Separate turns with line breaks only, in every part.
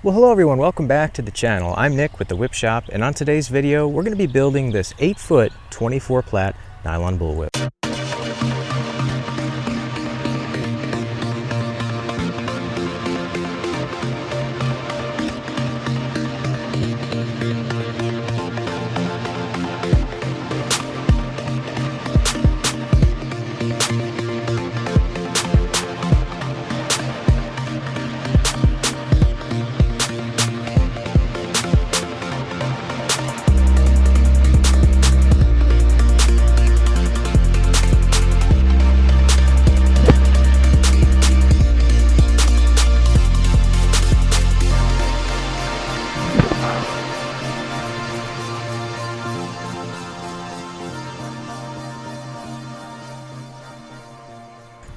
Well, hello everyone, welcome back to the channel. I'm Nick with the Whip Shop, and on today's video, we're going to be building this 8-foot 24 plat nylon bullwhip.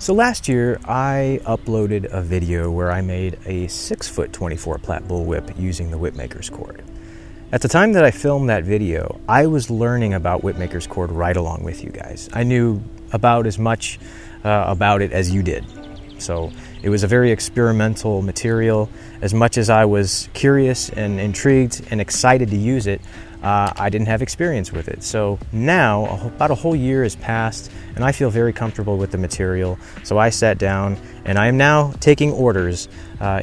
So last year I uploaded a video where I made a 6-foot 24 plat bullwhip using the Whipmaker's cord. At the time that I filmed that video, I was learning about Whipmaker's cord right along with you guys. I knew about as much about it as you did. So it was a very experimental material. As much as I was curious and intrigued and excited to use it, I didn't have experience with it. So now, about a whole year has passed, and I feel very comfortable with the material. So I sat down, and I am now taking orders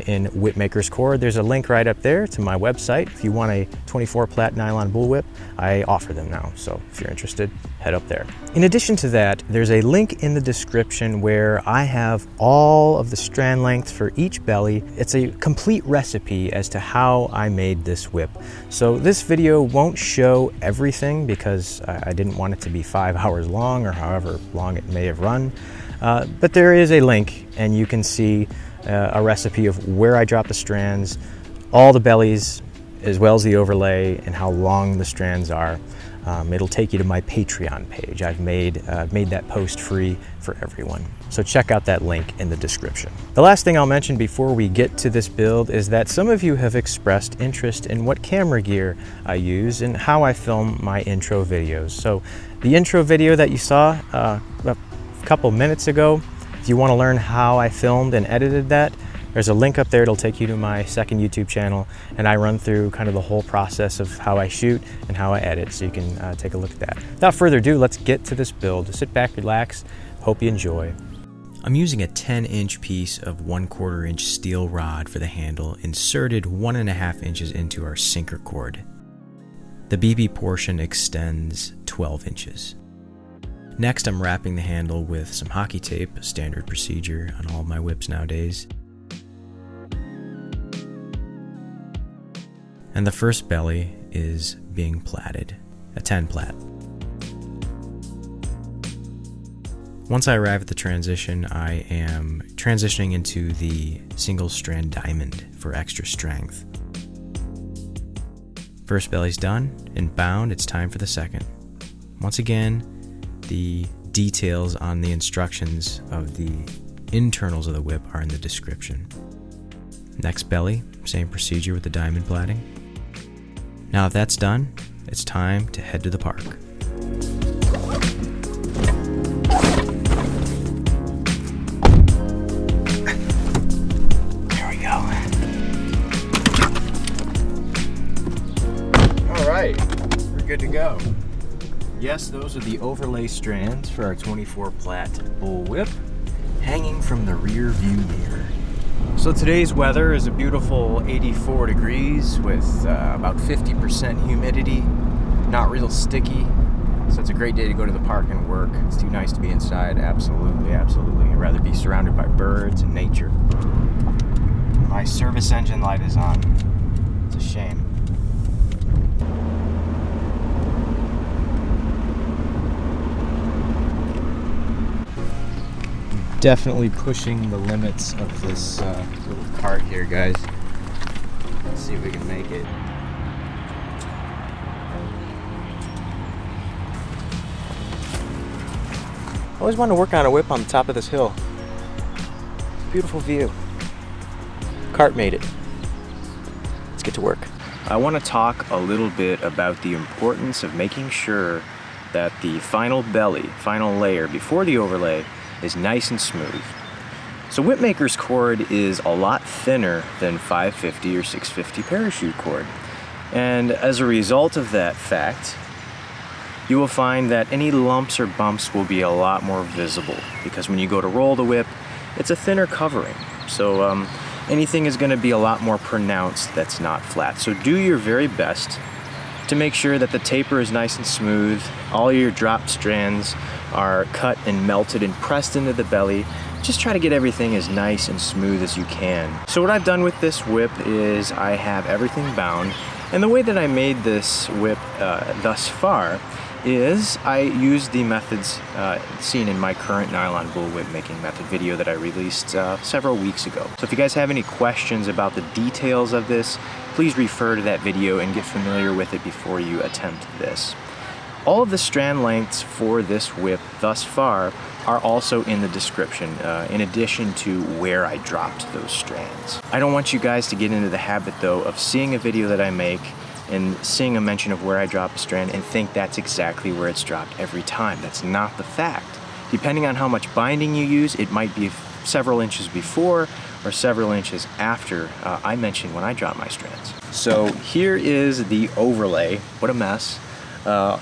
in Whipmaker's cord. There's a link right up there to my website. If you want a 24 plat nylon bullwhip, I offer them now. So if you're interested, head up there. In addition to that, there's a link in the description where I have all of the strand length for each belly. It's a complete recipe as to how I made this whip. So this video won't show everything because I didn't want it to be 5 hours long or however long it may have run. But there is a link, and you can see a recipe of where I drop the strands, all the bellies, as well as the overlay and how long the strands are. It'll take you to my Patreon page. I've made that post free for everyone. So check out that link in the description. The last thing I'll mention before we get to this build is that some of you have expressed interest in what camera gear I use and how I film my intro videos. So the intro video that you saw a couple minutes ago, if you want to learn how I filmed and edited that, there's a link up there. It'll take you to my second YouTube channel, and I run through kind of the whole process of how I shoot and how I edit, so you can take a look at that. Without further ado, let's get to this build. Sit back, relax, hope you enjoy. I'm using a 10-inch piece of 1/4 inch steel rod for the handle, inserted 1.5 inches into our sinker cord. The BB portion extends 12 inches. Next, I'm wrapping the handle with some hockey tape, a standard procedure on all of my whips nowadays. And the first belly is being platted, a 10 plat. Once I arrive at the transition, I am transitioning into the single strand diamond for extra strength. First belly's done and bound, it's time for the second. Once again, the details on the instructions of the internals of the whip are in the description. Next belly, same procedure with the diamond platting. Now that that's done, it's time to head to the park. There we go. All right, we're good to go. Yes, those are the overlay strands for our 24 plat bullwhip, hanging from the rear view mirror. So today's weather is a beautiful 84 degrees with about 50% humidity, not real sticky. So it's a great day to go to the park and work. It's too nice to be inside, absolutely, absolutely. I'd rather be surrounded by birds and nature. My service engine light is on. It's a shame. Definitely pushing the limits of this little cart here, guys. Let's see if we can make it. I always wanted to work on a whip on the top of this hill. Beautiful view. Cart made it. Let's get to work. I want to talk a little bit about the importance of making sure that the final belly, final layer before the overlay is nice and smooth. So Whipmaker's cord is a lot thinner than 550 or 650 parachute cord. And as a result of that fact, you will find that any lumps or bumps will be a lot more visible, because when you go to roll the whip, it's a thinner covering. So anything is going to be a lot more pronounced that's not flat. So do your very best to make sure that the taper is nice and smooth, all your dropped strands are cut and melted and pressed into the belly. Just try to get everything as nice and smooth as you can. So what I've done with this whip is I have everything bound, and the way that I made this whip thus far is I used the methods seen in my current Nylon Bullwhip making method video that I released several weeks ago. So if you guys have any questions about the details of this, please refer to that video and get familiar with it before you attempt this. All of the strand lengths for this whip thus far are also in the description, in addition to where I dropped those strands. I don't want you guys to get into the habit though of seeing a video that I make and seeing a mention of where I drop a strand and think that's exactly where it's dropped every time. That's not the fact. Depending on how much binding you use, it might be several inches before or several inches after I mentioned when I drop my strands. So here is the overlay. What a mess.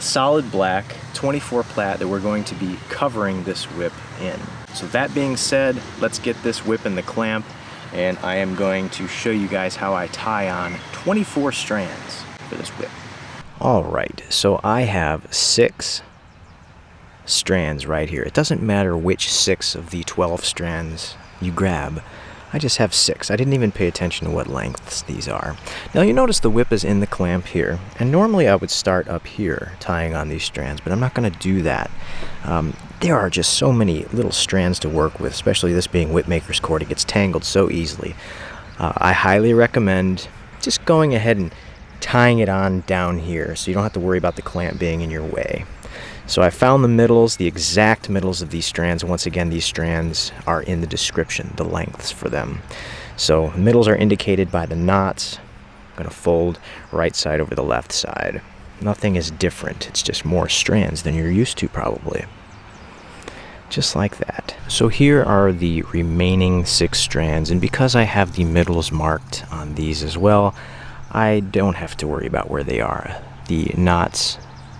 Solid black 24 plat that we're going to be covering this whip in. So that being said, let's get this whip in the clamp, and I am going to show you guys how I tie on 24 strands for this whip. All right, so I have 6 strands right here. It doesn't matter which 6 of the 12 strands you grab. I just have 6. I didn't even pay attention to what lengths these are. Now you notice the whip is in the clamp here, and normally I would start up here tying on these strands, but I'm not going to do that. There are just so many little strands to work with, especially this being Whipmaker's cord. It gets tangled so easily. I highly recommend just going ahead and tying it on down here so you don't have to worry about the clamp being in your way. So I found the middles, the exact middles of these strands. Once again, these strands are in the description, the lengths for them. So the middles are indicated by the knots. I'm going to fold right side over the left side. Nothing is different. It's just more strands than you're used to probably. Just like that. So here are the remaining 6 strands, and because I have the middles marked on these as well, I don't have to worry about where they are. The knots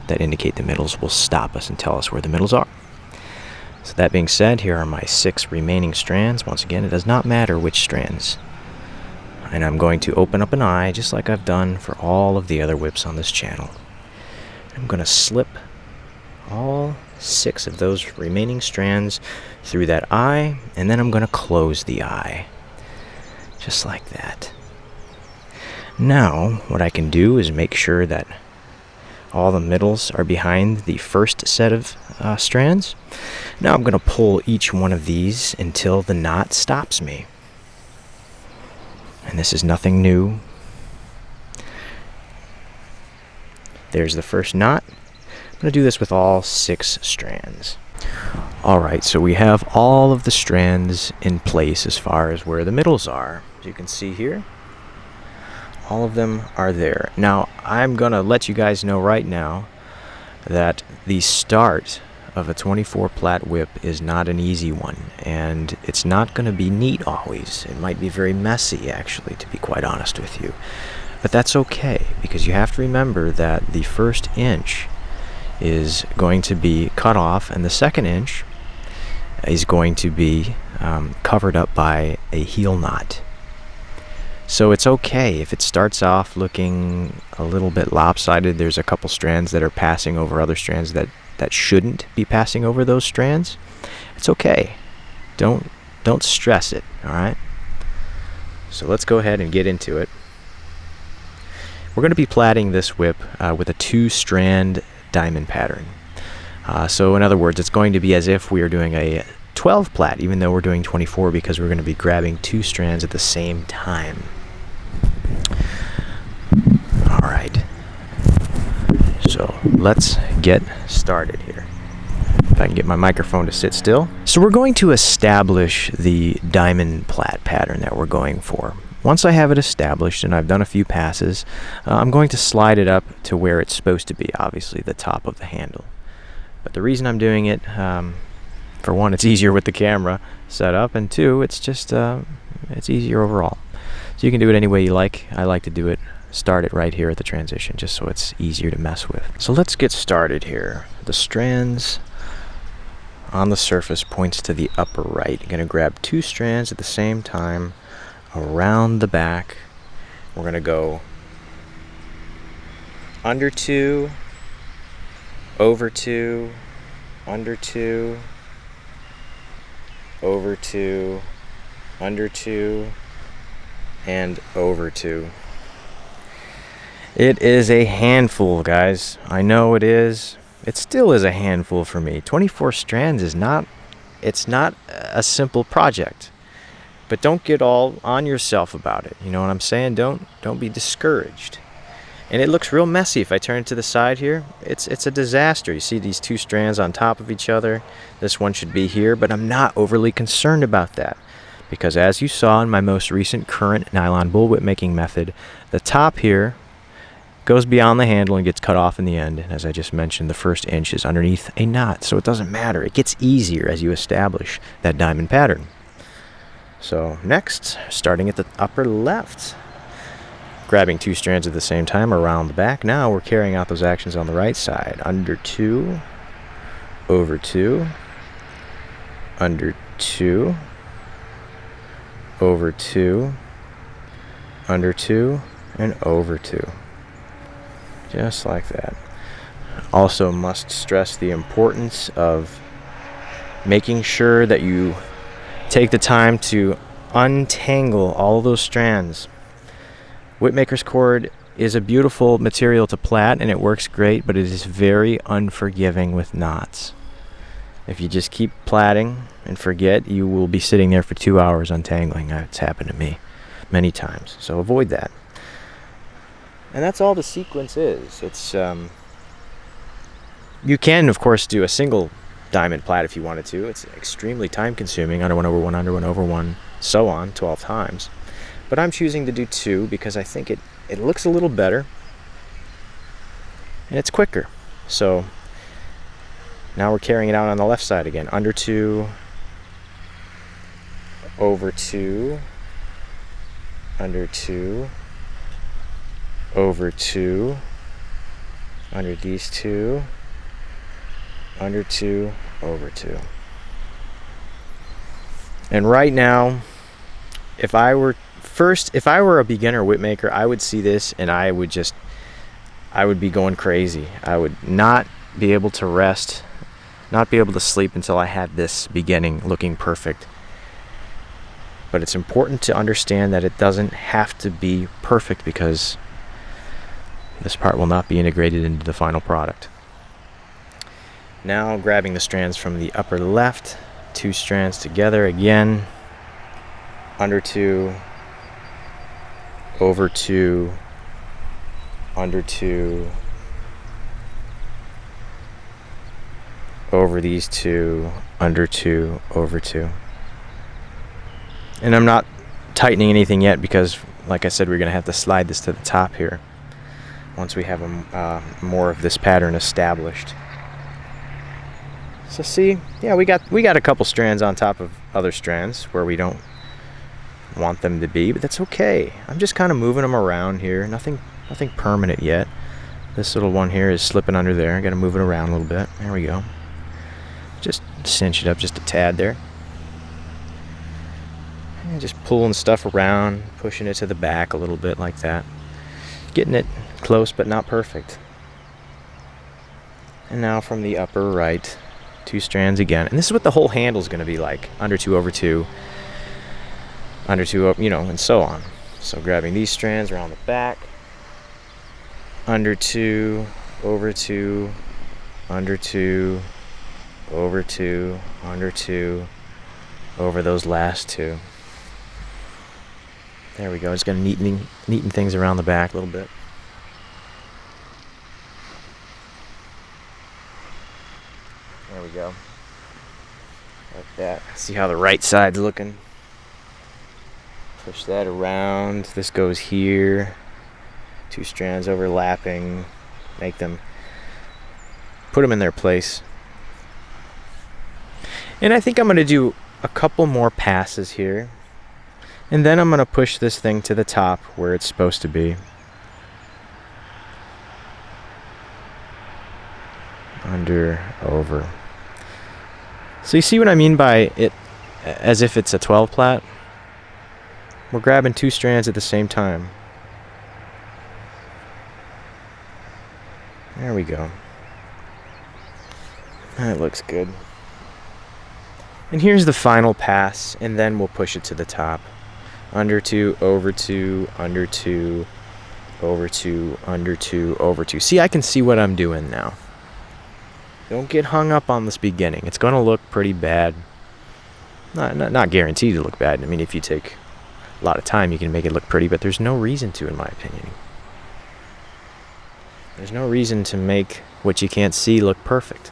that indicate the middles will stop us and tell us where the middles are. So that being said, here are my 6 remaining strands. Once again, it does not matter which strands. And I'm going to open up an eye just like I've done for all of the other whips on this channel. I'm going to slip all 6 of those remaining strands through that eye, and then I'm going to close the eye. Just like that. Now, what I can do is make sure that all the middles are behind the first set of strands. Now I'm going to pull each one of these until the knot stops me. And this is nothing new. There's the first knot. I'm going to do this with all 6 strands. Alright, so we have all of the strands in place as far as where the middles are. As you can see here, all of them are there. Now, I'm going to let you guys know right now that the start of a 24 plat whip is not an easy one, and it's not going to be neat always. It might be very messy, actually, to be quite honest with you. But that's okay, because you have to remember that the first inch is going to be cut off, and the second inch is going to be covered up by a heel knot. So it's okay if it starts off looking a little bit lopsided. There's a couple strands that are passing over other strands that shouldn't be passing over those strands. It's okay. Don't stress it, all right? So let's go ahead and get into it. We're going to be plaiting this whip with a 2-strand diamond pattern. So in other words, it's going to be as if we are doing a 12 plat, even though we're doing 24, because we're going to be grabbing 2 strands at the same time. Alright, so let's get started here. If I can get my microphone to sit still. So we're going to establish the diamond plait pattern that we're going for. Once I have it established and I've done a few passes, I'm going to slide it up to where it's supposed to be, obviously the top of the handle. But the reason I'm doing it For one, it's easier with the camera set up, and two, it's just it's easier overall. So you can do it any way you like. I like to do it, start it right here at the transition, just so it's easier to mess with. So let's get started here. The strands on the surface points to the upper right. You're going to grab 2 strands at the same time around the back. We're going to go under 2, over 2, under 2, over 2, under 2, and over 2. It is a handful, guys. I know it is. It still is a handful for me. 24 strands is not a simple project. But don't get all on yourself about it. You know what I'm saying? Don't be discouraged. And it looks real messy. If I turn it to the side here, it's a disaster. You see these 2 strands on top of each other. This one should be here, but I'm not overly concerned about that. Because as you saw in my most recent current nylon bullwhip making method, the top here goes beyond the handle and gets cut off in the end. And as I just mentioned, the first inch is underneath a knot, so it doesn't matter. It gets easier as you establish that diamond pattern. So next, starting at the upper left, grabbing 2 strands at the same time around the back. Now we're carrying out those actions on the right side. Under 2, over 2, under 2, over 2, under 2, and over 2. Just like that. Also must stress the importance of making sure that you take the time to untangle all those strands. Whipmaker's cord is a beautiful material to plait, and it works great, but it is very unforgiving with knots. If you just keep plaiting and forget, you will be sitting there for 2 hours untangling. It's happened to me many times, so avoid that. And that's all the sequence is. It's you can, of course, do a single diamond plait if you wanted to. It's extremely time consuming. Under 1 over 1, under 1 over 1, so on, 12 times. But I'm choosing to do 2 because I think it looks a little better and it's quicker. So now we're carrying it out on the left side again. Under 2, over 2, under 2, over 2, under these 2, under 2, over 2. And right now, if I were a beginner whipmaker, I would see this and I would be going crazy. I would not be able to rest, not be able to sleep until I had this beginning looking perfect. But it's important to understand that it doesn't have to be perfect, because this part will not be integrated into the final product. Now grabbing the strands from the upper left, 2 strands together again, under 2, over 2, under 2, over these 2, under 2, over 2. And I'm not tightening anything yet because, like I said, we're going to have to slide this to the top here once we have more of this pattern established. So see, yeah, we got a couple strands on top of other strands where we don't want them to be, but that's okay. I'm just kind of moving them around here. Nothing permanent yet. This little one here is slipping under there. I got to move it around a little bit. There we go. Just cinch it up just a tad there. And just pulling stuff around, pushing it to the back a little bit like that. Getting it close but not perfect. And now from the upper right, 2 strands again. And this is what the whole handle is going to be like. Under 2, over 2, under 2, over, and so on. So grabbing these strands around the back. Under 2, over 2, under 2, over 2, under 2, over those last 2. There we go. It's going to neaten things around the back a little bit. There we go. Like that. See how the right side's looking? Push that around. This goes here. 2 strands overlapping. Put them in their place. And I think I'm going to do a couple more passes here. And then I'm going to push this thing to the top where it's supposed to be. Under, over. So you see what I mean by it as if it's a 12 plat? We're grabbing two strands at the same time. There we go. That looks good. And here's the final pass, and then we'll push it to the top. Under 2, over 2, under 2, over 2, under 2, over 2. See, I can see what I'm doing now. Don't get hung up on this beginning. It's going to look pretty bad. Not guaranteed to look bad. I mean, if you take a lot of time, you can make it look pretty, but there's no reason to, in my opinion. There's no reason to make what you can't see look perfect.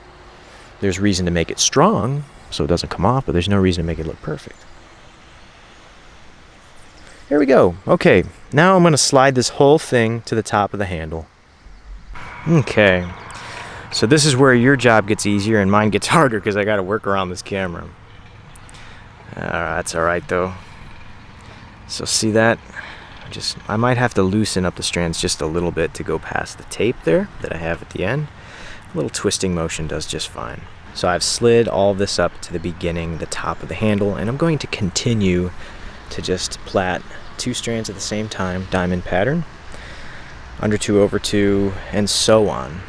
There's reason to make it strong, so it doesn't come off, but there's no reason to make it look perfect. Here we go. Okay, now I'm going to slide this whole thing to the top of the handle. Okay, so this is where your job gets easier and mine gets harder because I got to work around this camera. That's all right though. So see that? I might have to loosen up the strands just a little bit to go past the tape there that I have at the end. A little twisting motion does just fine. So I've slid all this up to the beginning, the top of the handle, and I'm going to continue to just plait two strands at the same time, diamond pattern, under 2, over 2, and so on.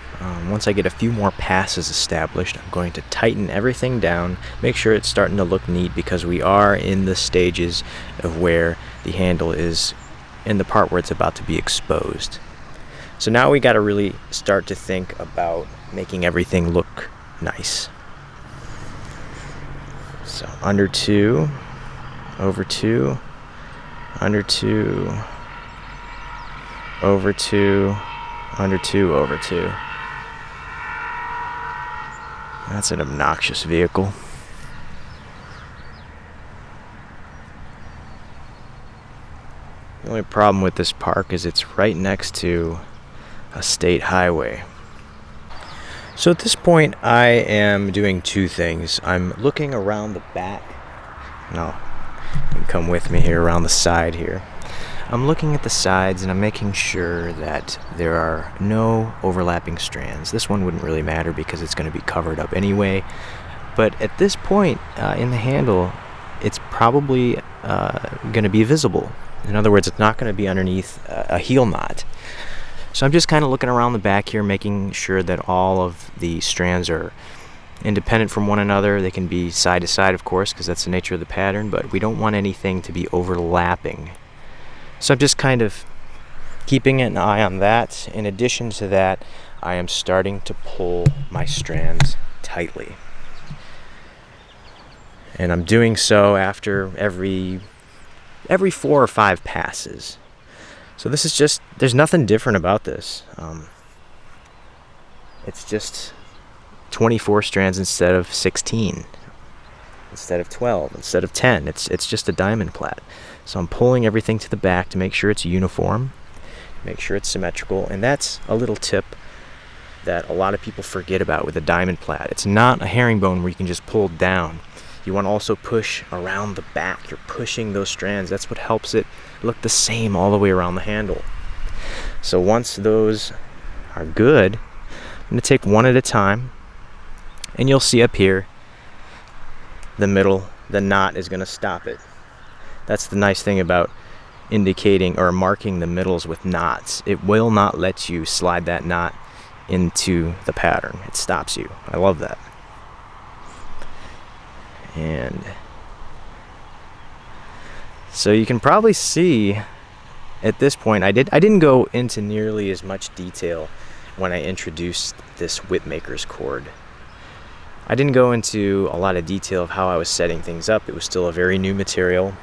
Once I get a few more passes established, I'm going to tighten everything down, make sure it's starting to look neat because we are in the stages of where the handle is in the part where it's about to be exposed. So now we got to really start to think about making everything look nice. So under 2, over 2, under 2, over 2, under 2, over 2. That's an obnoxious vehicle. The only problem with this park is it's right next to a state highway. So at this point I am doing two things. I'm looking around the back. No, you can come with me here around the side here. I'm looking at the sides and I'm making sure that there are no overlapping strands. This one wouldn't really matter because it's going to be covered up anyway. But at this point in the handle, it's probably going to be visible. In other words, it's not going to be underneath a heel knot. So I'm just kind of looking around the back here, making sure that all of the strands are independent from one another. They can be side to side, of course, because that's the nature of the pattern, but we don't want anything to be overlapping. So I'm just kind of keeping an eye on that. In addition to that, I am starting to pull my strands tightly. And I'm doing so after every 4 or 5 passes. So this is just, there's nothing different about this. It's just 24 strands instead of 16, instead of 12, instead of 10. It's just a diamond plait. So I'm pulling everything to the back to make sure it's uniform, make sure it's symmetrical, and that's a little tip that a lot of people forget about with a diamond plait. It's not a herringbone where you can just pull down. You want to also push around the back. You're pushing those strands. That's what helps it look the same all the way around the handle. So once those are good, I'm going to take one at a time, and you'll see up here, the middle, the knot is going to stop it. That's the nice thing about indicating or marking the middles with knots. It will not let you slide that knot into the pattern. It stops you. I love that. And so you can probably see at this point, I didn't go into nearly as much detail when I introduced this Whipmaker's cord. I didn't go into a lot of detail of how I was setting things up. It was still a very new material.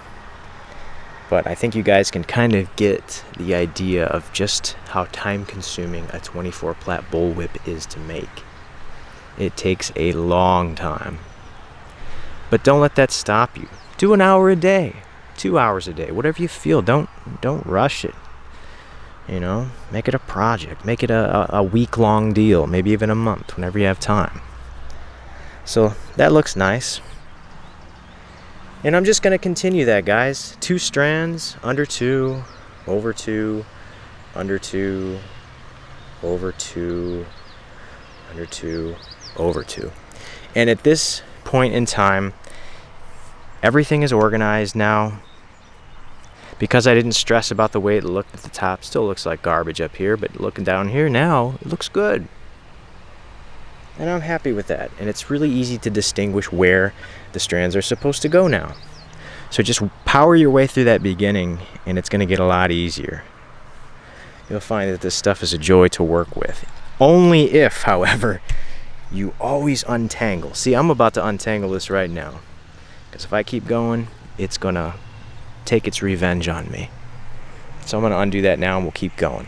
But I think you guys can kind of get the idea of just how time-consuming a 24 plait bullwhip is to make. It takes a long time. But don't let that stop you. Do an hour a day, 2 hours a day, whatever you feel. Don't rush it. You know, make it a project. Make it a week-long deal, maybe even a month, whenever you have time. So that looks nice. And I'm just going to continue that, guys. 2 strands, under 2, over 2, under 2, over 2, under 2, over 2. And at this point in time, everything is organized now. Because I didn't stress about the way it looked at the top, still looks like garbage up here, but looking down here now, it looks good. And I'm happy with that. And it's really easy to distinguish where the strands are supposed to go now. So just power your way through that beginning, and it's going to get a lot easier. You'll find that this stuff is a joy to work with. Only if, however, you always untangle. See, I'm about to untangle this right now. Because if I keep going, it's going to take its revenge on me. So I'm going to undo that now, and we'll keep going.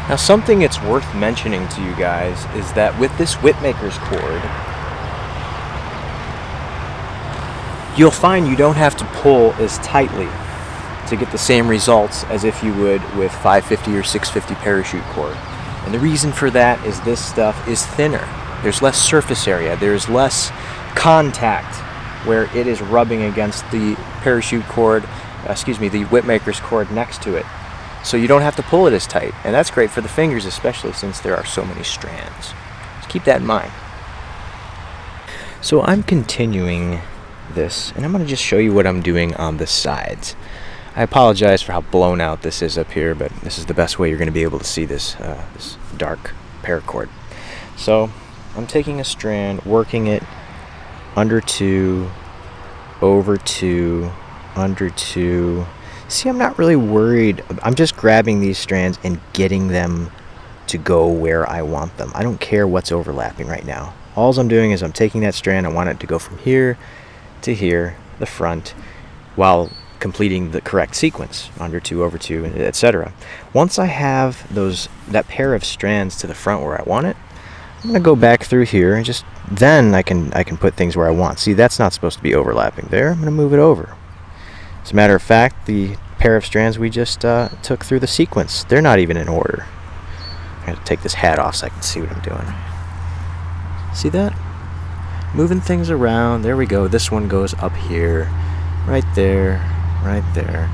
Now, something it's worth mentioning to you guys is that with this Whipmaker's cord, you'll find you don't have to pull as tightly to get the same results as if you would with 550 or 650 parachute cord. And the reason for that is this stuff is thinner. There's less surface area. There's less contact where it is rubbing against the parachute cord, the Whipmaker's cord next to it. So you don't have to pull it as tight. And that's great for the fingers, especially since there are so many strands. Just keep that in mind. So I'm continuing this, and I'm going to just show you what I'm doing on the sides. I apologize for how blown out this is up here, but this is the best way you're going to be able to see this, this dark paracord. So I'm taking a strand, working it under 2, over 2, under 2. See, I'm not really worried. I'm just grabbing these strands and getting them to go where I want them. I don't care what's overlapping right now. All I'm doing is I'm taking that strand. I want it to go from here to here, the front, while completing the correct sequence, under 2, over 2, etc. Once I have that pair of strands to the front where I want it, I'm going to go back through here and then I can put things where I want. See, that's not supposed to be overlapping there. I'm going to move it over. As a matter of fact, the pair of strands we just took through the sequence, they're not even in order. I have to take this hat off so I can see what I'm doing. See that? Moving things around. There we go. This one goes up here, right there, right there.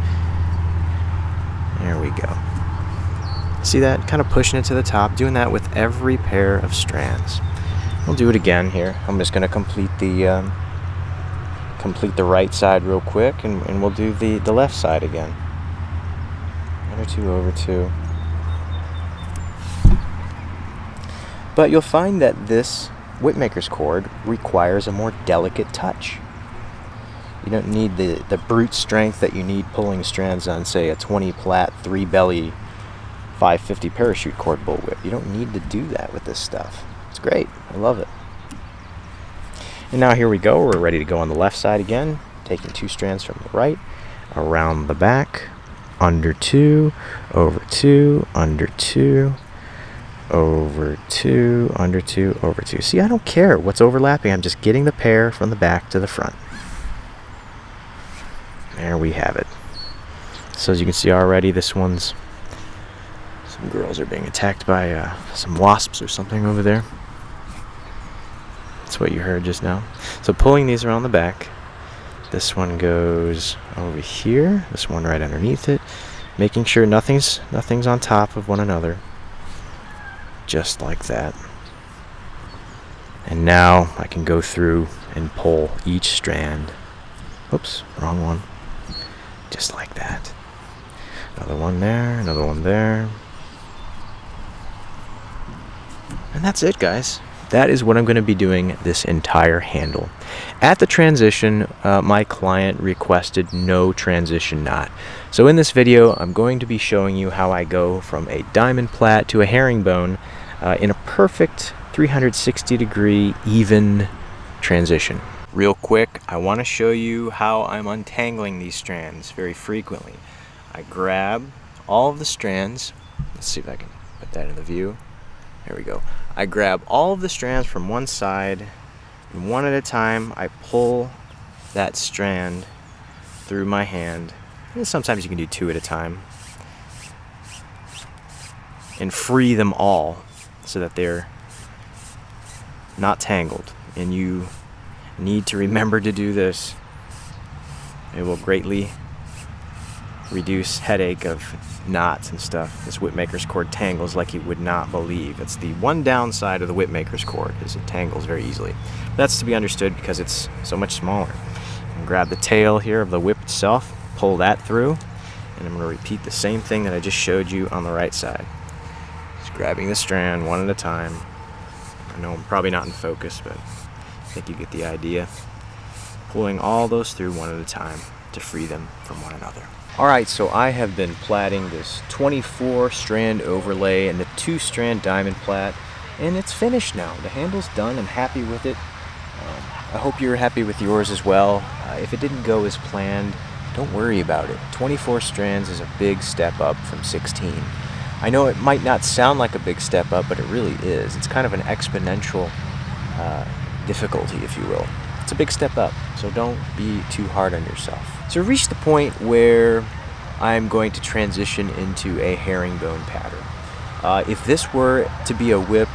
There we go. See that? Kind of pushing it to the top, doing that with every pair of strands. We'll do it again here. I'm just going to complete the right side real quick, and we'll do the left side again. Under 2, over 2. But you'll find that this Whipmaker's cord requires a more delicate touch. You don't need the brute strength that you need pulling strands on, say, a 20 Plait 3 belly 550 parachute cord bullwhip. You don't need to do that with this stuff. It's great. I love it. And now here we go. We're ready to go on the left side again, taking 2 strands from the right, around the back, under 2, over 2, under 2, over 2, under 2, over 2. See, I don't care what's overlapping. I'm just getting the pair from the back to the front. There we have it. So as you can see already, this one's... Some girls are being attacked by some wasps or something over there. That's what you heard just now. So pulling these around the back. This one goes over here. This one right underneath it. Making sure nothing's on top of one another. Just like that. And now I can go through and pull each strand. Oops, wrong one. Just like that. Another one there, another one there. And that's it, guys. That is what I'm going to be doing this entire handle. At the transition, my client requested no transition knot. So in this video, I'm going to be showing you how I go from a diamond plait to a herringbone in a perfect 360-degree even transition. Real quick, I want to show you how I'm untangling these strands very frequently. I grab all of the strands. Let's see if I can put that in the view. There we go. I grab all of the strands from one side, and one at a time I pull that strand through my hand. And sometimes you can do 2 at a time. And free them all so that they're not tangled. And need to remember to do this. It will greatly reduce headache of knots and stuff. This Whipmaker's cord tangles like you would not believe. It's the one downside of the Whipmaker's cord, is it tangles very easily. That's to be understood because it's so much smaller. And grab the tail here of the whip itself, pull that through, and I'm going to repeat the same thing that I just showed you on the right side. Just grabbing the strand one at a time. I know I'm probably not in focus, but I think you get the idea. Pulling all those through one at a time to free them from one another. Alright, so I have been plaiting this 24 strand overlay and the 2 strand diamond plait, and it's finished now. The handle's done. I'm happy with it. I hope you're happy with yours as well. If it didn't go as planned, don't worry about it. 24 strands is a big step up from 16. I know it might not sound like a big step up, but it really is. It's kind of an exponential difficulty, if you will. It's a big step up, so don't be too hard on yourself. So reach the point where I'm going to transition into a herringbone pattern. If this were to be a whip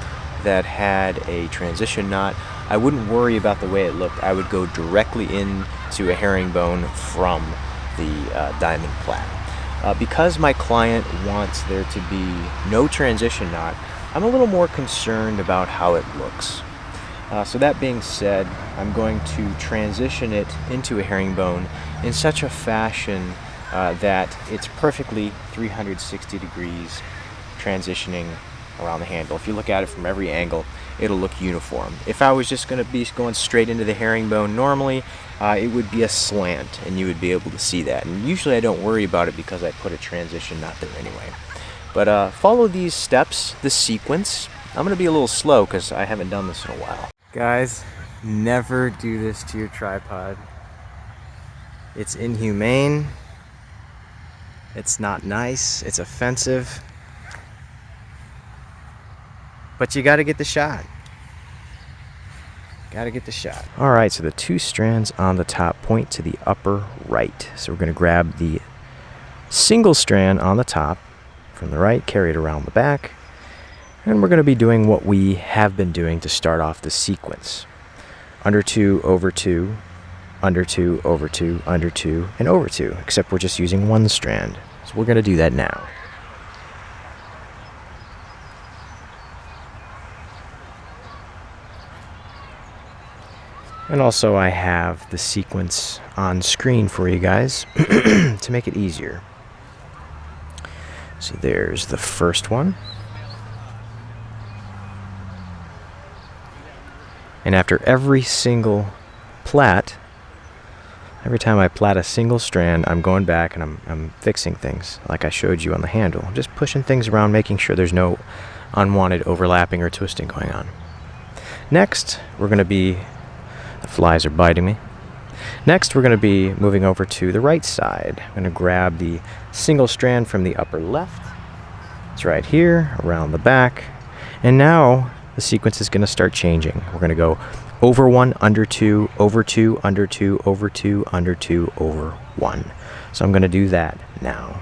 that had a transition knot, I wouldn't worry about the way it looked. I would go directly into a herringbone from the diamond plait. Because my client wants there to be no transition knot, I'm a little more concerned about how it looks. So that being said, I'm going to transition it into a herringbone in such a fashion that it's perfectly 360 degrees transitioning around the handle. If you look at it from every angle, it'll look uniform. If I was just going to be going straight into the herringbone normally, it would be a slant and you would be able to see that. And usually I don't worry about it because I put a transition knot there anyway. But follow these steps, this sequence. I'm going to be a little slow because I haven't done this in a while. Guys, never do this to your tripod. It's inhumane. It's not nice. It's offensive. But you got to get the shot. Got to get the shot. All right, so the 2 strands on the top point to the upper right. So we're going to grab the single strand on the top from the right, carry it around the back. And we're going to be doing what we have been doing to start off the sequence. Under 2, over 2, under 2, over 2, under 2, and over 2, except we're just using 1 strand. So we're going to do that now. And also I have the sequence on screen for you guys to make it easier. So there's the first one. And after every single plait, every time I plait a single strand, I'm going back and I'm fixing things like I showed you on the handle. I'm just pushing things around, making sure there's no unwanted overlapping or twisting going on. Next, we're going to be, the flies are biting me. Next, we're going to be moving over to the right side. I'm going to grab the single strand from the upper left. It's right here, around the back. And now the sequence is going to start changing. We're going to go over 1, under 2, over 2, under 2, over 2, under 2, over 1. So I'm going to do that now.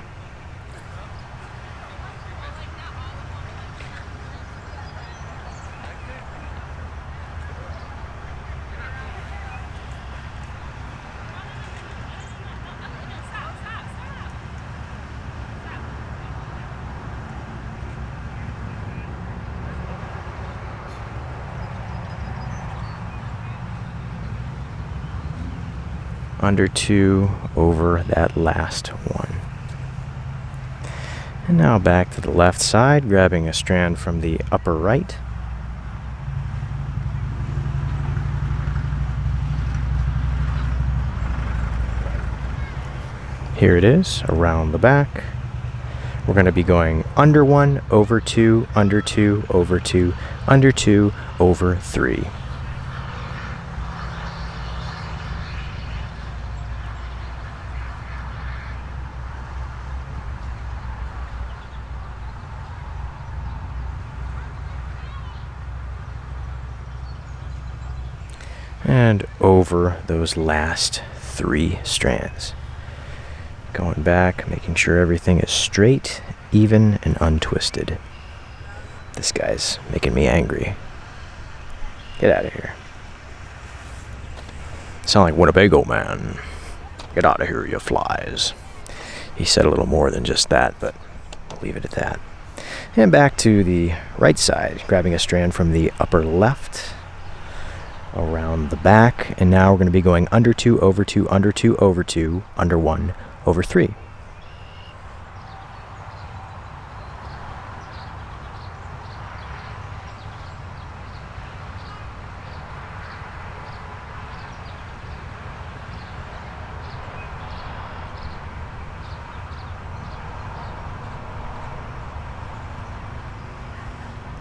Under 2, over that last one. And now back to the left side, grabbing a strand from the upper right. Here it is, around the back. We're going to be going under 1, over 2, under 2, over 2, under 2, over 3. And over those last 3 strands. Going back, making sure everything is straight, even, and untwisted. This guy's making me angry. Get out of here. Sound like Winnebago man. Get out of here, you flies. He said a little more than just that, but I'll leave it at that. And back to the right side, grabbing a strand from the upper left, around the back, and now we're going to be going under 2, over 2, under 2, over 2, under 1, over 3.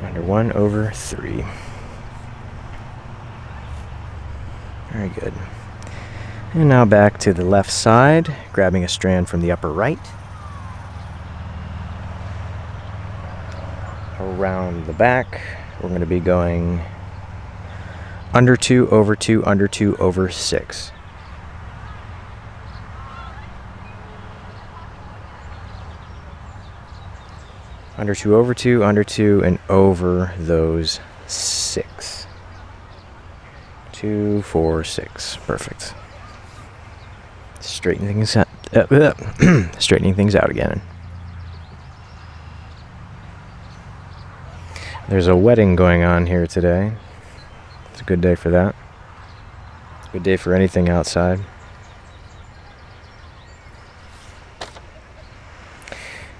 Under 1, over 3. Very good. And now back to the left side, grabbing a strand from the upper right, around the back. We're going to be going under 2, over 2, under 2, over 6. Under 2, over 2, under 2, and over those 6. 2, 4, 6. Perfect. Straightening things out. Straightening things out again. There's a wedding going on here today. It's a good day for that. Good day for anything outside.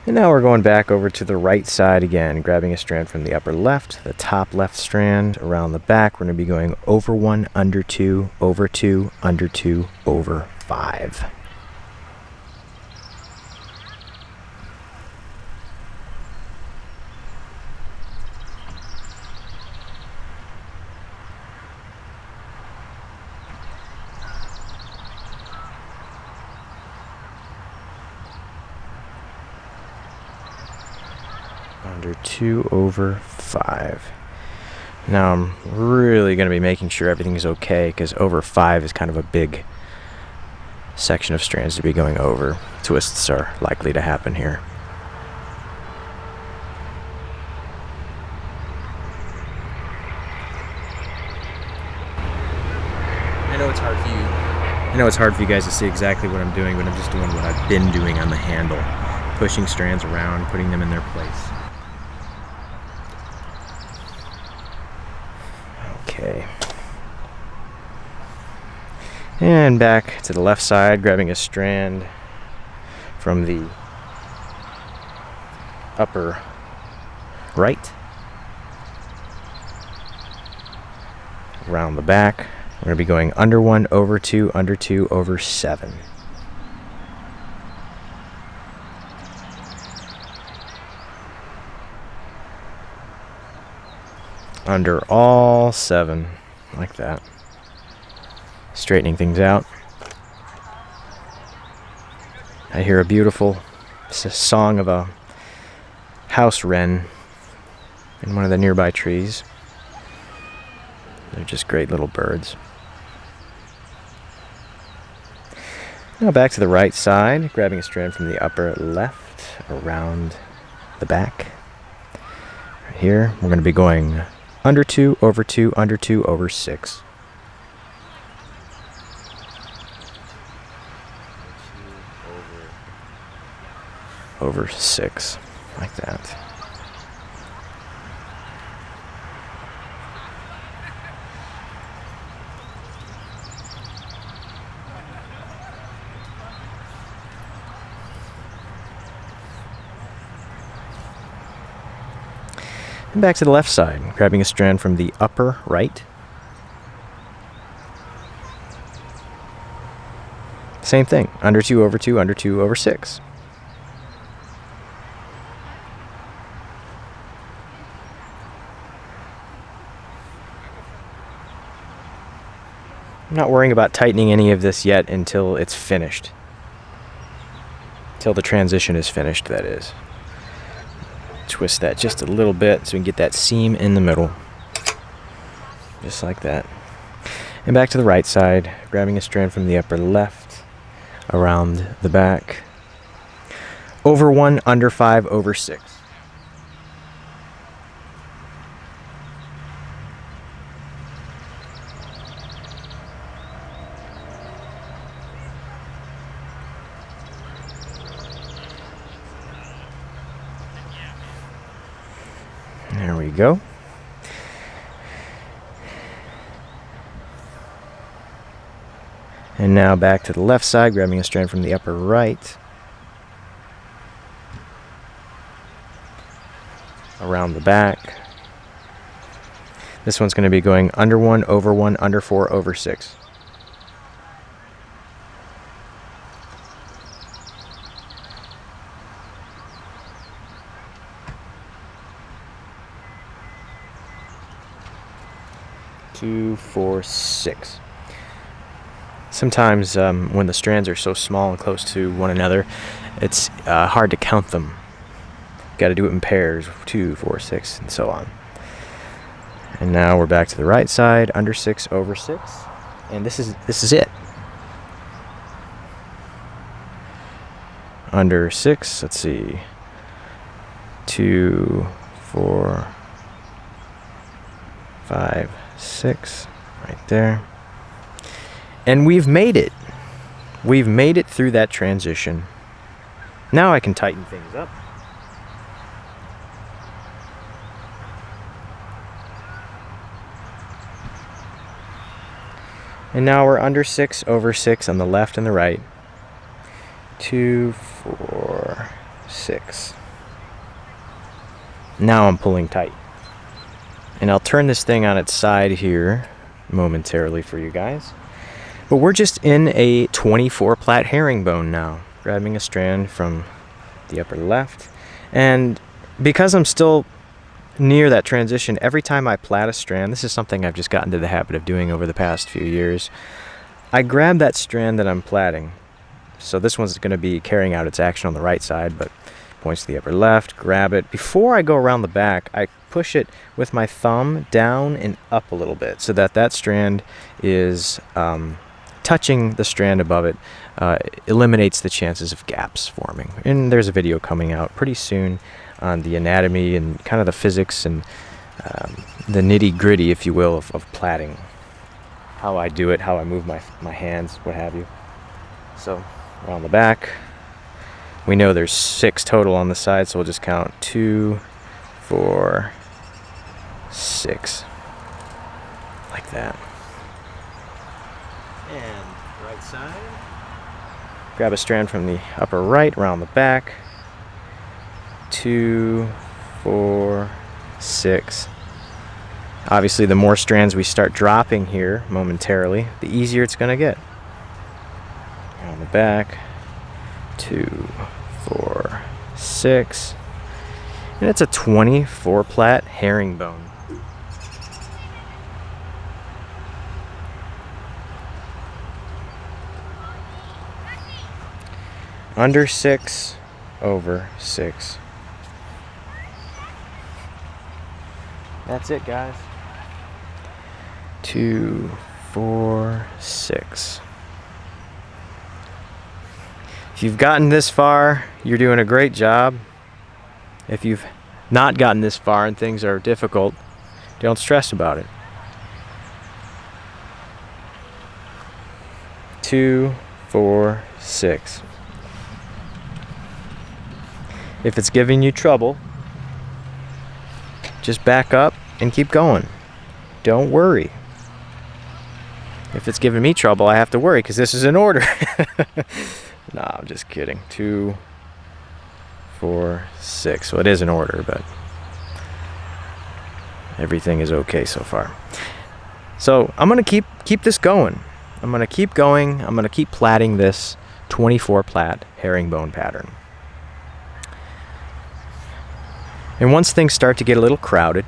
And now we're going back over to the right side again, grabbing a strand from the upper left, the top left strand, around the back. We're going to be going over 1, under 2, over 2, under 2, over 5. Under 2, over 5. Now I'm really going to be making sure everything's okay, because over 5 is kind of a big section of strands to be going over. Twists are likely to happen here. I know it's hard for you. I know it's hard for you guys to see exactly what I'm doing, but I'm just doing what I've been doing on the handle. Pushing strands around, putting them in their place. Okay. And back to the left side, grabbing a strand from the upper right, around the back. We're going to be going under 1, over 2, under 2, over 7. Under all 7, like that. Straightening things out. I hear a beautiful song of a house wren in one of the nearby trees. They're just great little birds. Now back to the right side, grabbing a strand from the upper left, around the back. Right here, we're going to be going under 2, over 2, under 2, over 6. Over 6, like that. And back to the left side, grabbing a strand from the upper right. Same thing, under 2, over 2, under 2, over 6. I'm not worrying about tightening any of this yet until it's finished. Until the transition is finished, that is. Twist that just a little bit so we can get that seam in the middle. Just like that. And back to the right side, grabbing a strand from the upper left, around the back. Over 1, under 5, over 6. There we go. And now back to the left side, grabbing a strand from the upper right. Around the back. This one's going to be going under 1, over 1, under 4, over 6. Two, 4, 6. Sometimes when the strands are so small and close to one another, it's hard to count them. Got to do it in pairs, 2, 4, 6, and so on. And now we're back to the right side, under 6, over 6, and this is it. Under 6, let's see, 2, 4, 5, 6, right there. And we've made it. We've made it through that transition. Now I can tighten things up. And now we're under 6, over 6 on the left and the right. 2, 4, 6. Now I'm pulling tight. And I'll turn this thing on its side here momentarily for you guys. But we're just in a 24 plait herringbone now. Grabbing a strand from the upper left. And because I'm still near that transition, every time I plait a strand, this is something I've just gotten to the habit of doing over the past few years, I grab that strand that I'm plaiting. So this one's going to be carrying out its action on the right side, but points to the upper left, grab it. Before I go around the back, I push it with my thumb down and up a little bit so that that strand is touching the strand above it. Eliminates the chances of gaps forming. And there's a video coming out pretty soon on the anatomy and kind of the physics and the nitty-gritty, if you will, of plaiting. How I do it, how I move my hands, what have you. So, around the back. We know there's 6 total on the side, so we'll just count 2, 4, 6. Like that. And right side. Grab a strand from the upper right, around the back. 2, 4, 6. Obviously, the more strands we start dropping here momentarily, the easier it's going to get. Around the back. 2, 4, 6. And it's a 24 plait herringbone. Under 6, over 6. That's it, guys. 2, 4, 6. If you've gotten this far, you're doing a great job. If you've not gotten this far and things are difficult, don't stress about it. 2, 4, 6. If it's giving you trouble, just back up and keep going. Don't worry. If it's giving me trouble, I have to worry because this is in order. No, I'm just kidding. 2, 4, 6. Well, it is in order, but everything is okay so far. So I'm going to keep this going. I'm going to keep going. I'm going to keep plaiting this 24 plait herringbone pattern. And once things start to get a little crowded,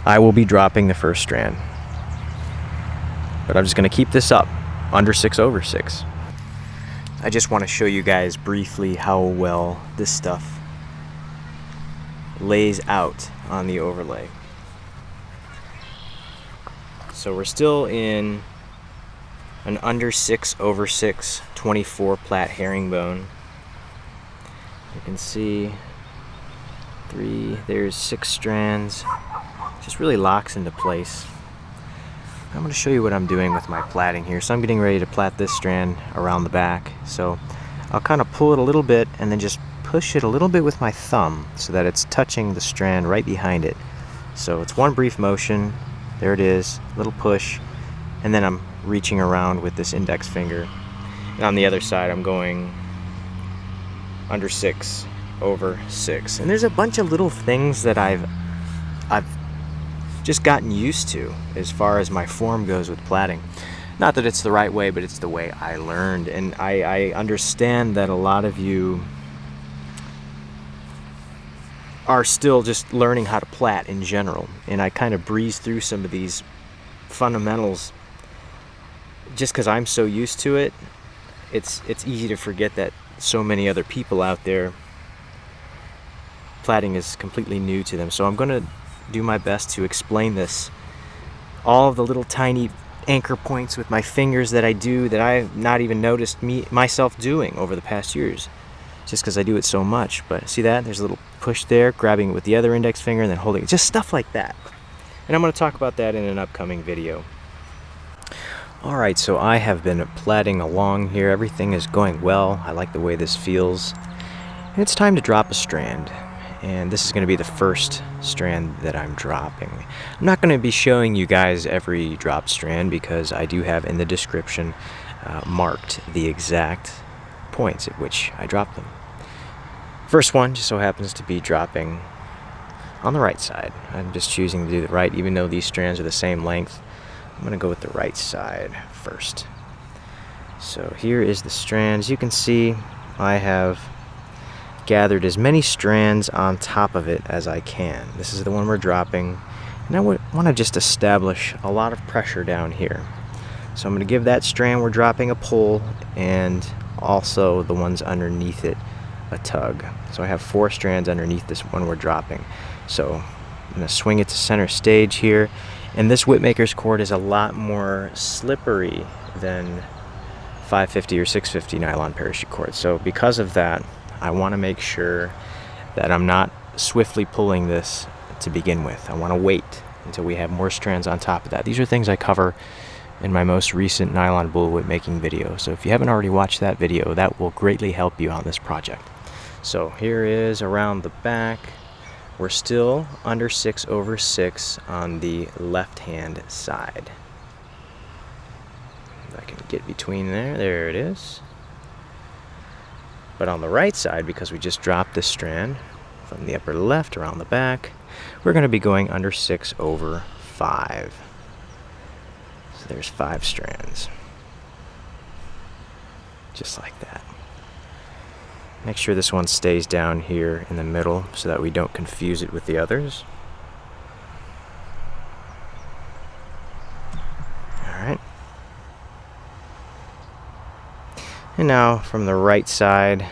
I will be dropping the first strand. But I'm just going to keep this up, under 6, over 6. I just want to show you guys briefly how well this stuff lays out on the overlay. So we're still in an under 6, over 6, 24 plait herringbone. You can see 3, there's 6 strands. Just really locks into place. I'm going to show you what I'm doing with my plaiting here. So I'm getting ready to plait this strand around the back. So I'll kind of pull it a little bit and then just push it a little bit with my thumb so that it's touching the strand right behind it. So it's one brief motion, there it is, little push, and then I'm reaching around with this index finger. And on the other side I'm going under 6 over 6. And there's a bunch of little things that I've just gotten used to as far as my form goes with plaiting. Not that it's the right way, but it's the way I learned. And I understand that a lot of you are still just learning how to plait in general. And I kind of breeze through some of these fundamentals just because I'm so used to it. It's easy to forget that so many other people out there, plaiting is completely new to them. So I'm going to do my best to explain this. All of the little tiny anchor points with my fingers that I do that I've not even noticed myself doing over the past years, just because I do it so much. But see that? There's a little push there, grabbing it with the other index finger and then holding it. Just stuff like that. And I'm going to talk about that in an upcoming video. Alright, so I have been plaiting along here. Everything is going well. I like the way this feels. And it's time to drop a strand. And this is going to be the first strand that I'm dropping. I'm not going to be showing you guys every drop strand because I do have in the description marked the exact points at which I drop them. First one just so happens to be dropping on the right side. I'm just choosing to do the right, even though these strands are the same length. I'm going to go with the right side first. So here is the strand. As you can see, I have gathered as many strands on top of it as I can. This is the one we're dropping, and I want to just establish a lot of pressure down here. So I'm going to give that strand we're dropping a pull, and also the ones underneath it a tug. So I have 4 strands underneath this one we're dropping. So I'm going to swing it to center stage here. And this Whipmaker's cord is a lot more slippery than 550 or 650 nylon parachute cord. So because of that, I want to make sure that I'm not swiftly pulling this to begin with. I want to wait until we have more strands on top of that. These are things I cover in my most recent nylon bullwhip making video. So if you haven't already watched that video, that will greatly help you on this project. So here is around the back. We're still under 6 over 6 on the left hand side. If I can get between there it is. But on the right side, because we just dropped this strand from the upper left around the back, we're going to be going under 6 over 5. So there's 5 strands. Just like that. Make sure this one stays down here in the middle so that we don't confuse it with the others. Alright. And now from the right side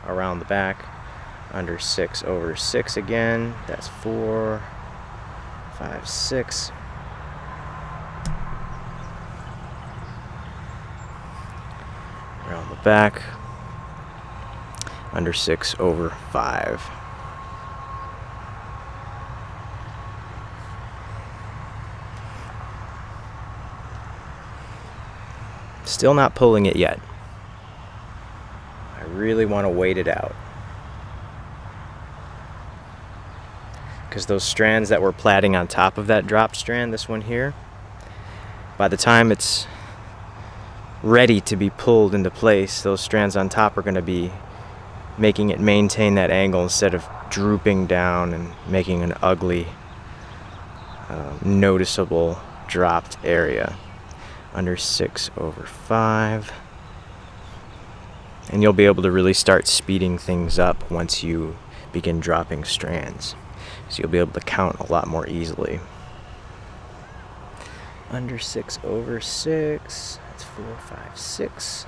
around the back, under 6 over 6 again. That's 4, 5, 6. Around the back, under 6 over 5. Still not pulling it yet. I really want to wait it out. Because those strands that we're plaiting on top of that drop strand, this one here, by the time it's ready to be pulled into place, those strands on top are going to be making it maintain that angle instead of drooping down and making an ugly, noticeable dropped area. Under 6 over 5. And you'll be able to really start speeding things up once you begin dropping strands. So you'll be able to count a lot more easily. Under 6 over 6. That's 4, 5, 6.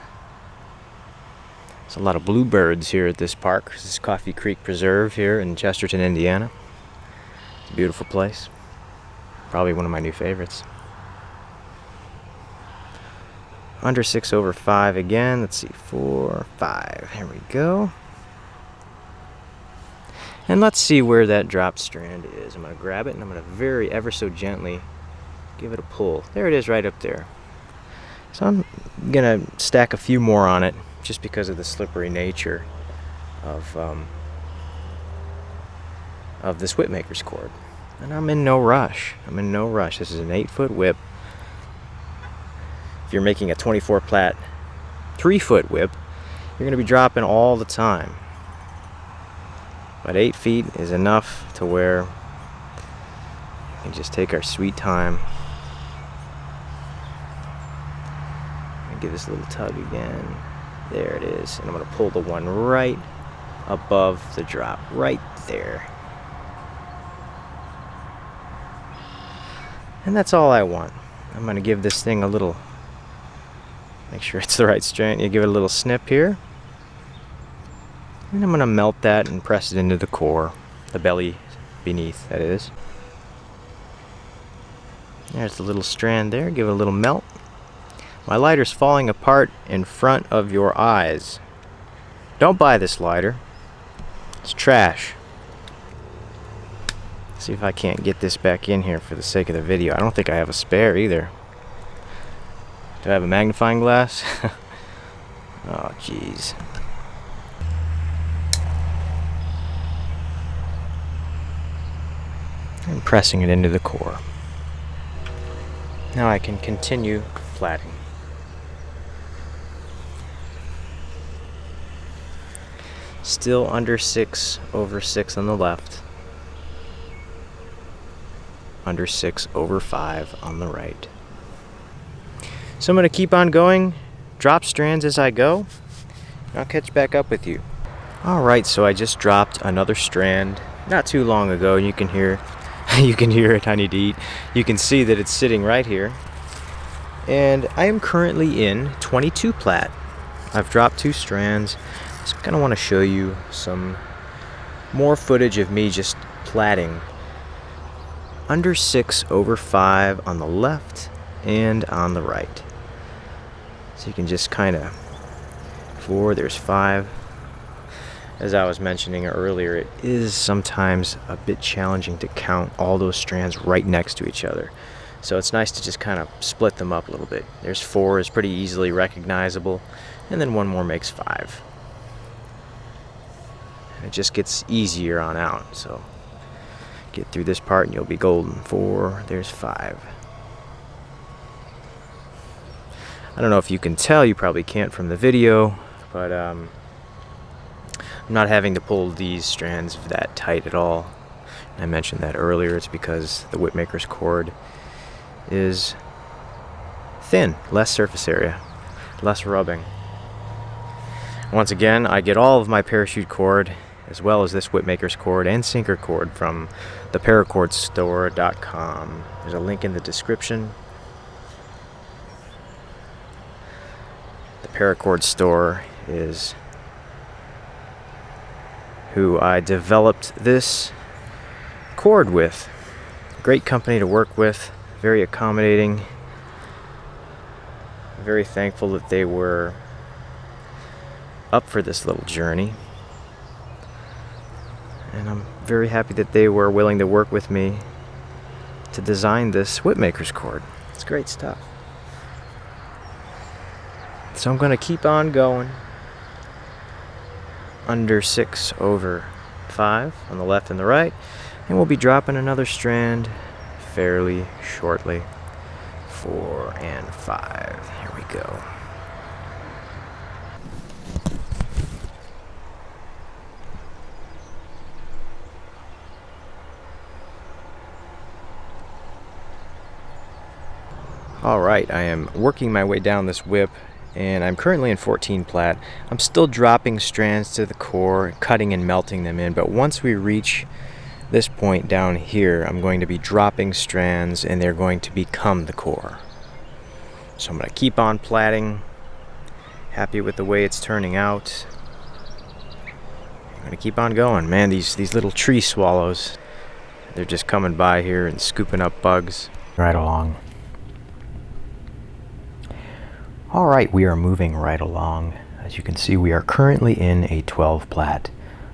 There's a lot of bluebirds here at this park. This is Coffee Creek Preserve here in Chesterton, Indiana. It's a beautiful place. Probably one of my new favorites. Under 6 over 5 again. Let's see, 4, 5. Here we go. And let's see where that drop strand is. I'm going to grab it and I'm going to ever so gently give it a pull. There it is right up there. So I'm going to stack a few more on it just because of the slippery nature of this Whipmaker's cord. And I'm in no rush. This is an 8-foot whip. If you're making a 24 plat 3-foot whip, you're going to be dropping all the time. But 8 feet is enough to where we can just take our sweet time. And give this a little tug again. There it is. And I'm going to pull the one right above the drop, right there. And that's all I want. I'm going to give this thing a little, make sure it's the right strand. You give it a little snip here. And I'm going to melt that and press it into the core, the belly beneath, that is. There's the little strand there. Give it a little melt. My lighter's falling apart in front of your eyes. Don't buy this lighter. It's trash. See if I can't get this back in here for the sake of the video. I don't think I have a spare either. Do I have a magnifying glass? Oh, jeez. And pressing it into the core. Now I can continue plaiting. Still under 6/6 on the left. Under 6/5 on the right. So I'm going to keep on going, drop strands as I go, and I'll catch back up with you. Alright, so I just dropped another strand not too long ago. You can hear it, I need to eat. You can see that it's sitting right here. And I am currently in 22 plat. I've dropped 2 strands. Just kind of want to show you some more footage of me just plaiting. Under 6/5 on the left and on the right. So you can just kind of 4, there's 5. As I was mentioning earlier, it is sometimes a bit challenging to count all those strands right next to each other. So it's nice to just kind of split them up a little bit. There's 4 is pretty easily recognizable, and then one more makes 5. And it just gets easier on out. So get through this part and you'll be golden. 4, there's 5. I don't know if you can tell, you probably can't from the video, but I'm not having to pull these strands that tight at all. I mentioned that earlier. It's because the Whipmaker's cord is thin, less surface area, less rubbing. Once again, I get all of my parachute cord as well as this Whipmaker's cord and sinker cord from theparacord.store.com. There's a link in the description. The Paracord store is who I developed this cord with. Great company to work with, very accommodating. Very thankful that they were up for this little journey. And I'm very happy that they were willing to work with me to design this Whipmaker's cord. It's great stuff. So I'm going to keep on going. Under 6/5 on the left and the right. And we'll be dropping another strand fairly shortly. 4 and 5. Here we go. Alright, I am working my way down this whip, and I'm currently in 14 plat. I'm still dropping strands to the core, cutting and melting them in, but once we reach this point down here, I'm going to be dropping strands and they're going to become the core. So I'm going to keep on plaiting. Happy with the way it's turning out. I'm going to keep on going. Man, these little tree swallows, they're just coming by here and scooping up bugs. Right along. Alright, we are moving right along. As you can see, we are currently in a 12 plat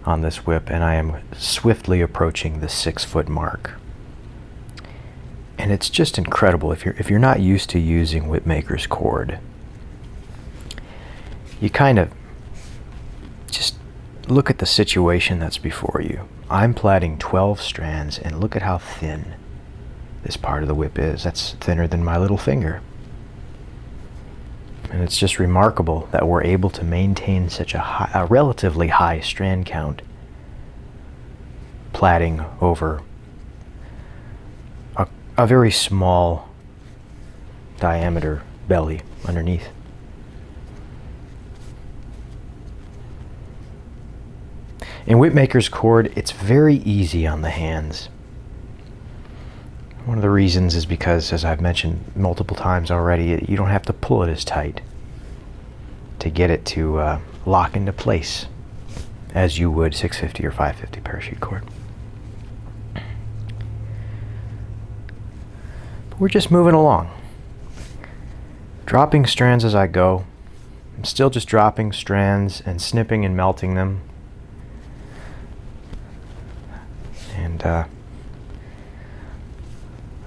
on this whip, and I am swiftly approaching the 6-foot mark. And it's just incredible. If you're not used to using Whipmaker's cord, you kind of just look at the situation that's before you. I'm plaiting 12 strands, and look at how thin this part of the whip is. That's thinner than my little finger. And it's just remarkable that we're able to maintain such a relatively high strand count plaiting over a very small diameter belly underneath. In Whipmaker's cord, it's very easy on the hands. One of the reasons is because, as I've mentioned multiple times already, you don't have to pull it as tight to get it to lock into place as you would 650 or 550 parachute cord. But we're just moving along, dropping strands as I go. I'm still just dropping strands and snipping and melting them. And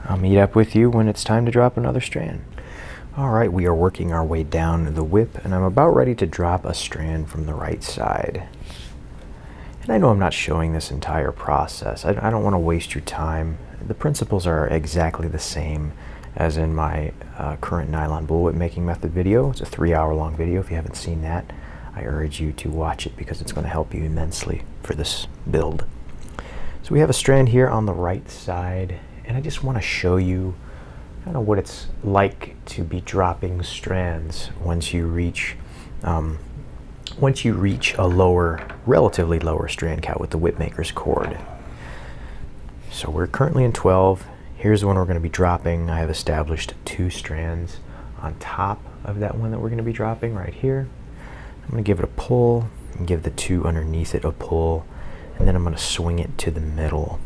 I'll meet up with you when it's time to drop another strand. Alright, we are working our way down the whip, and I'm about ready to drop a strand from the right side. And I know I'm not showing this entire process. I don't want to waste your time. The principles are exactly the same as in my current nylon bullwhip making method video. It's a 3-hour long video. If you haven't seen that, I urge you to watch it because it's going to help you immensely for this build. So we have a strand here on the right side, and I just want to show you kind of what it's like to be dropping strands once you reach a relatively lower strand count with the Whipmaker's cord. So we're currently in 12. Here's the one we're going to be dropping. I have established 2 strands on top of that one that we're going to be dropping right here. I'm going to give it a pull and give the 2 underneath it a pull, and then I'm going to swing it to the middle.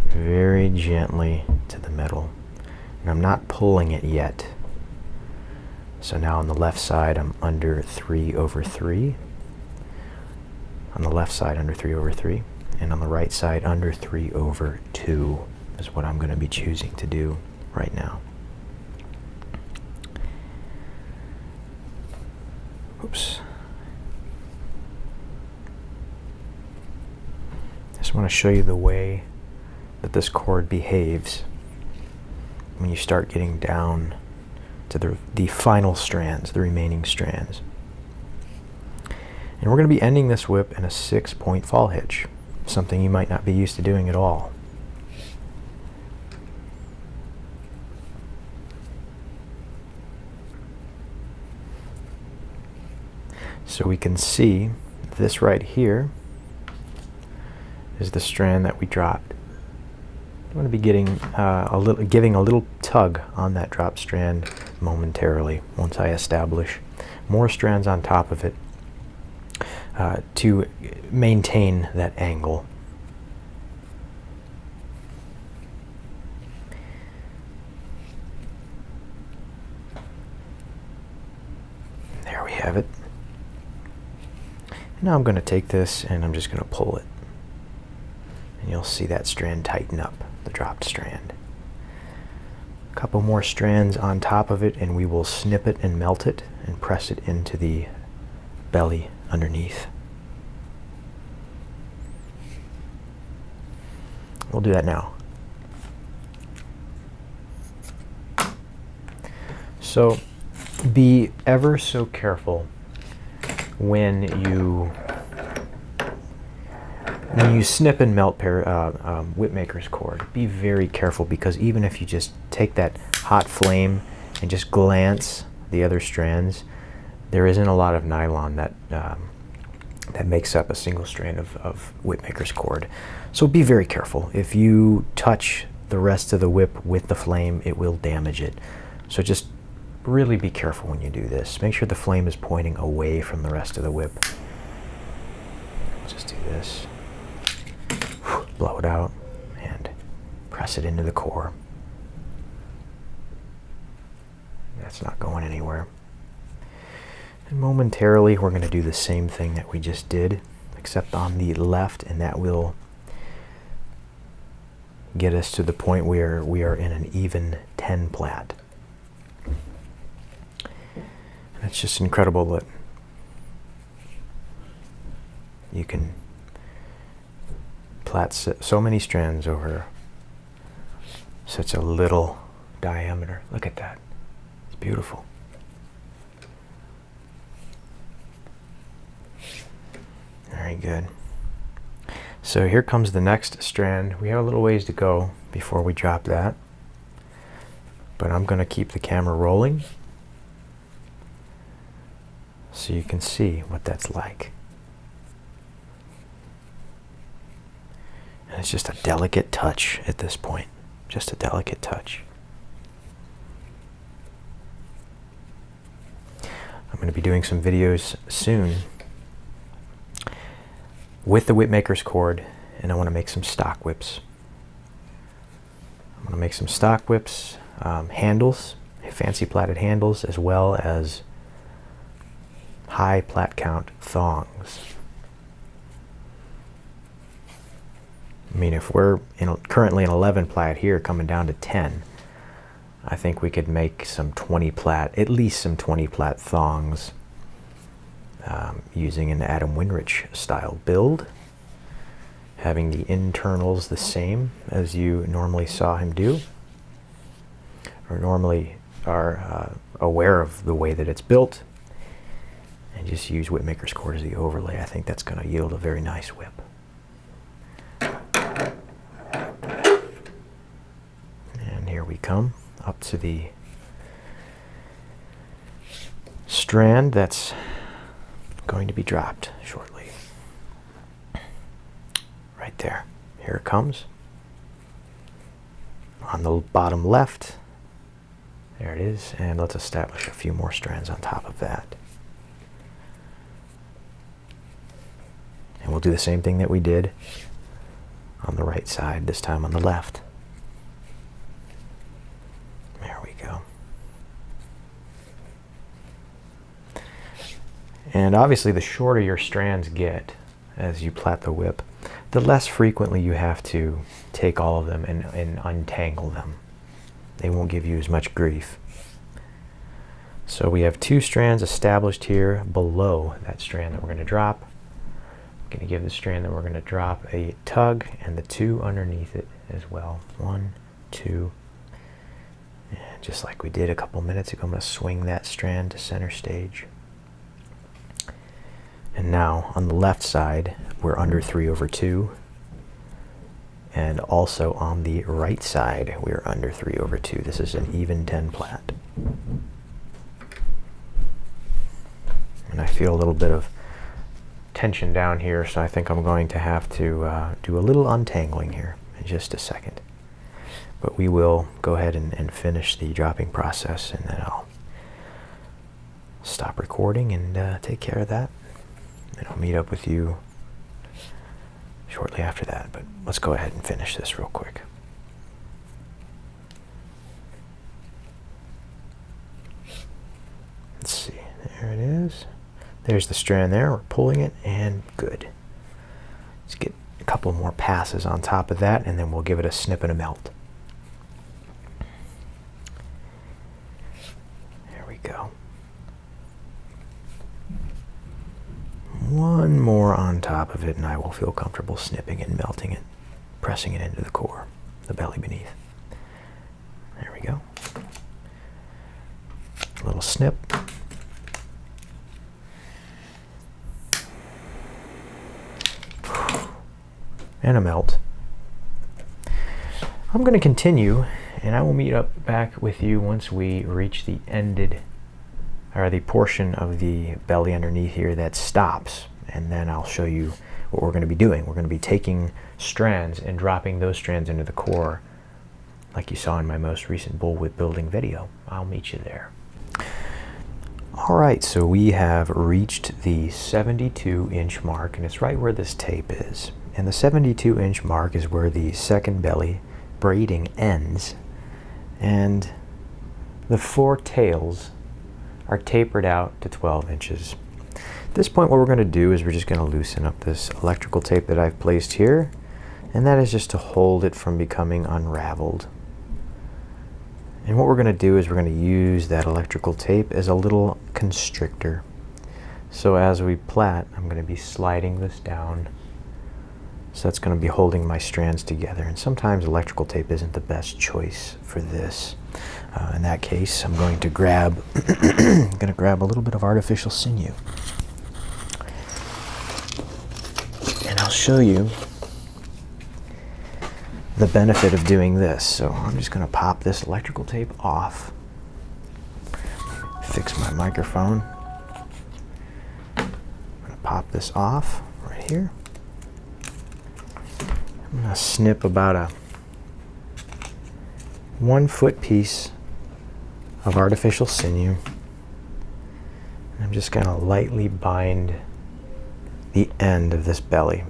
Very gently to the middle. And I'm not pulling it yet. So now on the left side I'm under 3/3. On the left side under 3/3. And on the right side under 3/2 is what I'm going to be choosing to do right now. Oops. Just want to show you the way that this cord behaves when you start getting down to the final strands, the remaining strands. And we're going to be ending this whip in a 6-point fall hitch, something you might not be used to doing at all. So we can see this right here is the strand that we dropped. I'm going to be giving a little tug on that drop strand momentarily once I establish more strands on top of it to maintain that angle. There we have it. Now I'm going to take this and I'm just going to pull it. And you'll see that strand tighten up, the dropped strand. A couple more strands on top of it and we will snip it and melt it and press it into the belly underneath. We'll do that now. So be ever so careful when you snip and melt Whipmaker's cord. Be very careful, because even if you just take that hot flame and just glance the other strands, there isn't a lot of nylon that makes up a single strand of Whipmaker's cord. So be very careful. If you touch the rest of the whip with the flame, it will damage it. So just really be careful when you do this. Make sure the flame is pointing away from the rest of the whip. Just do this. Blow it out and press it into the core. That's not going anywhere. And momentarily we're going to do the same thing that we just did, except on the left, and that will get us to the point where we are in an even 10 plait. And it's just incredible that You can plait so many strands over such a little diameter. Look at that. It's beautiful. Very good. So here comes the next strand. We have a little ways to go before we drop that, but I'm going to keep the camera rolling so you can see what that's like. And it's just a delicate touch at this point. Just a delicate touch. I'm going to be doing some videos soon with the Whipmaker's cord, and I want to make some stock whips. I'm going to make some stock whips, handles, fancy plaited handles, as well as high plait count thongs. I mean, if we're currently in 11 plait here, coming down to 10, I think we could make some 20 plait, at least some 20 plait thongs, using an Adam Winrich style build, having the internals the same as you normally saw him do, or normally are aware of the way that it's built, and just use Whipmaker's cord as the overlay. I think that's going to yield a very nice whip. And here we come up to the strand that's going to be dropped shortly. Right there. Here it comes. On the bottom left. There it is. And let's establish a few more strands on top of that. And we'll do the same thing that we did on the right side, this time on the left. There we go. And obviously the shorter your strands get as you plait the whip, the less frequently you have to take all of them and untangle them. They won't give you as much grief. So we have 2 strands established here below that strand that we're going to drop. I'm going to give the strand that we're going to drop a tug, and the 2 underneath it as well. 1, 2, and just like we did a couple minutes ago, I'm going to swing that strand to center stage. And now on the left side, we're under 3/2. And also on the right side, we're under 3/2. This is an even 10 plait. And I feel a little bit of tension down here, so I think I'm going to have to do a little untangling here in just a second. But we will go ahead and finish the dropping process, and then I'll stop recording and take care of that. And I'll meet up with you shortly after that. But let's go ahead and finish this real quick. Let's see. There it is. There's the strand there. We're pulling it, and good. Let's get a couple more passes on top of that, and then we'll give it a snip and a melt. There we go. One more on top of it, and I will feel comfortable snipping it and melting it, pressing it into the core, the belly beneath. There we go. A little snip. And a melt. I'm going to continue, and I will meet up back with you once we reach the ended, or the portion of the belly underneath here that stops, and then I'll show you what we're going to be doing. We're going to be taking strands and dropping those strands into the core like you saw in my most recent bullwhip building video. I'll meet you there. Alright, so we have reached the 72-inch mark, and it's right where this tape is. And the 72-inch mark is where the second belly braiding ends, and the 4 tails are tapered out to 12 inches. At this point, what we're going to do is we're just going to loosen up this electrical tape that I've placed here, and that is just to hold it from becoming unraveled. And what we're going to do is we're going to use that electrical tape as a little constrictor So as we plait, I'm going to be sliding this down. So that's going to be holding my strands together. And sometimes electrical tape isn't the best choice for this. In that case, I'm going to grab a little bit of artificial sinew. And I'll show you the benefit of doing this. So I'm just going to pop this electrical tape off. Fix my microphone. I'm going to pop this off right here. I'm going to snip about a 1 foot piece of artificial sinew. And I'm just going to lightly bind the end of this belly.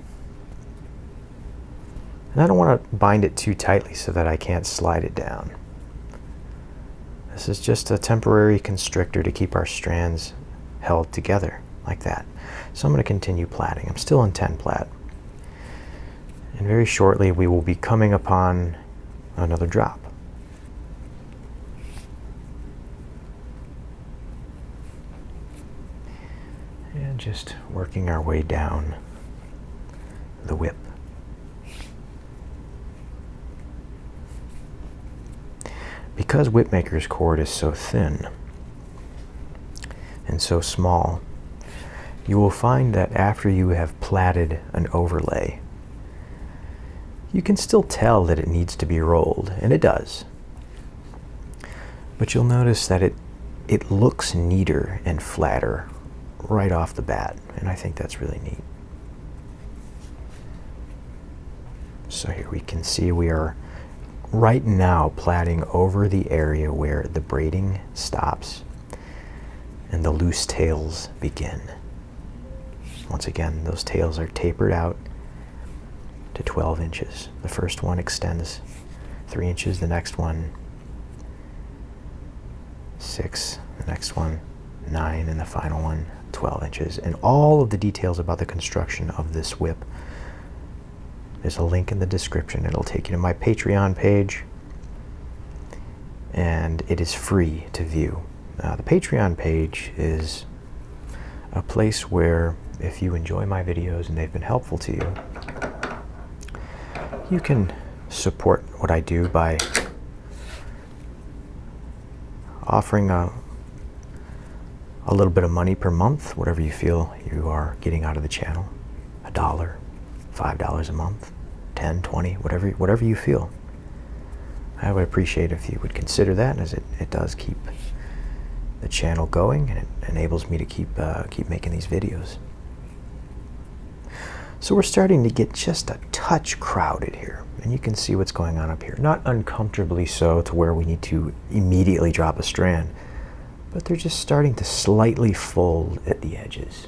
And I don't want to bind it too tightly so that I can't slide it down. This is just a temporary constrictor to keep our strands held together like that. So I'm going to continue plaiting. I'm still in 10 plait. And very shortly we will be coming upon another drop. And just working our way down the whip. Because Whipmaker's cord is so thin and so small, you will find that after you have plaited an overlay, you can still tell that it needs to be rolled, and it does. But you'll notice that it looks neater and flatter right off the bat, and I think that's really neat. So here we can see we are right now plaiting over the area where the braiding stops and the loose tails begin. Once again, those tails are tapered out to 12 inches. The first one extends 3 inches, the next one 6, the next one 9, and the final one 12 inches. And all of the details about the construction of this whip, there's a link in the description. It'll take you to my Patreon page, and it is free to view. The Patreon page is a place where, if you enjoy my videos and they've been helpful to you, you can support what I do by offering a little bit of money per month, whatever you feel you are getting out of the channel. $1, $5 a month, 10, 20, whatever you feel. I would appreciate if you would consider that, as it does keep the channel going, and it enables me to keep making these videos. So we're starting to get just a touch crowded here, and you can see what's going on up here. Not uncomfortably so to where we need to immediately drop a strand, but they're just starting to slightly fold at the edges.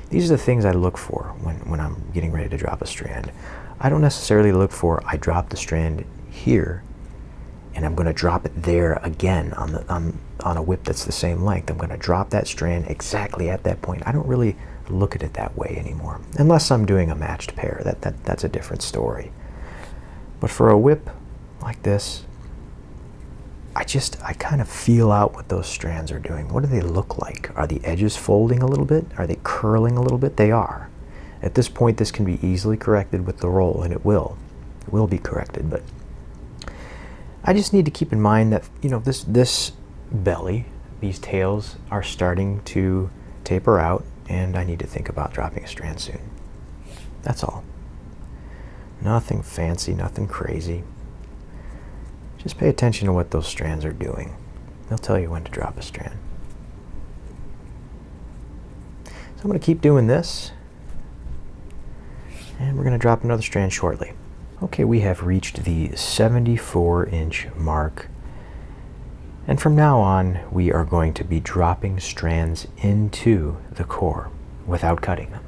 These are the things I look for when I'm getting ready to drop a strand. I don't necessarily look for, I drop the strand here and I'm going to drop it there again on a whip that's the same length. I'm going to drop that strand exactly at that point. I don't really look at it that way anymore, unless I'm doing a matched pair. That's a different story. But for a whip like this, I kind of feel out what those strands are doing. What do they look like? Are the edges folding a little bit? Are they curling a little bit? They are. At this point, this can be easily corrected with the roll, and it will be corrected. But I just need to keep in mind that, you know, this belly, these tails are starting to taper out, and I need to think about dropping a strand soon. That's all. Nothing fancy, nothing crazy. Just pay attention to what those strands are doing. They'll tell you when to drop a strand. So I'm going to keep doing this, and we're going to drop another strand shortly. Okay, we have reached the 74-inch mark, and from now on we are going to be dropping strands into the core without cutting them.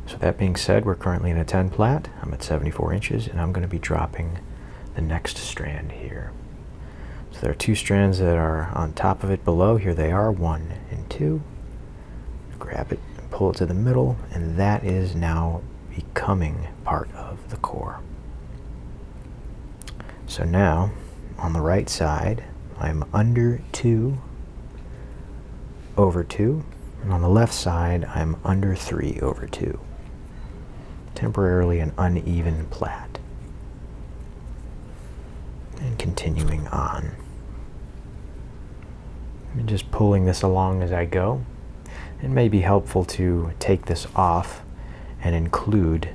So that being said, we're currently in a 10 plait. I'm at 74 inches, and I'm going to be dropping the next strand here. So there are 2 strands that are on top of it below. Here they are, 1 and 2. Grab it and pull it to the middle, and that is now becoming part of the core. So now, on the right side, I'm under 2, over 2, And on the left side, I'm under 3/2. Temporarily an uneven plait. And continuing on. I'm just pulling this along as I go. It may be helpful to take this off and include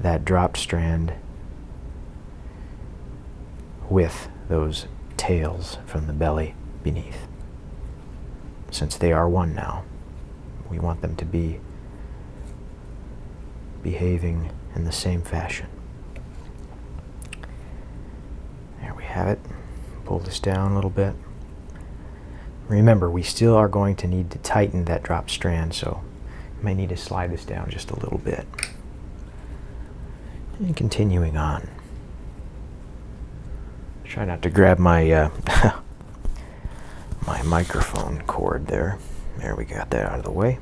that dropped strand with those tails from the belly beneath. Since they are one now, we want them to be behaving in the same fashion. There we have it. Pull this down a little bit. Remember, we still are going to need to tighten that dropped strand, so you may need to slide this down just a little bit. And continuing on. Try not to grab my my microphone cord there. There, we got that out of the way.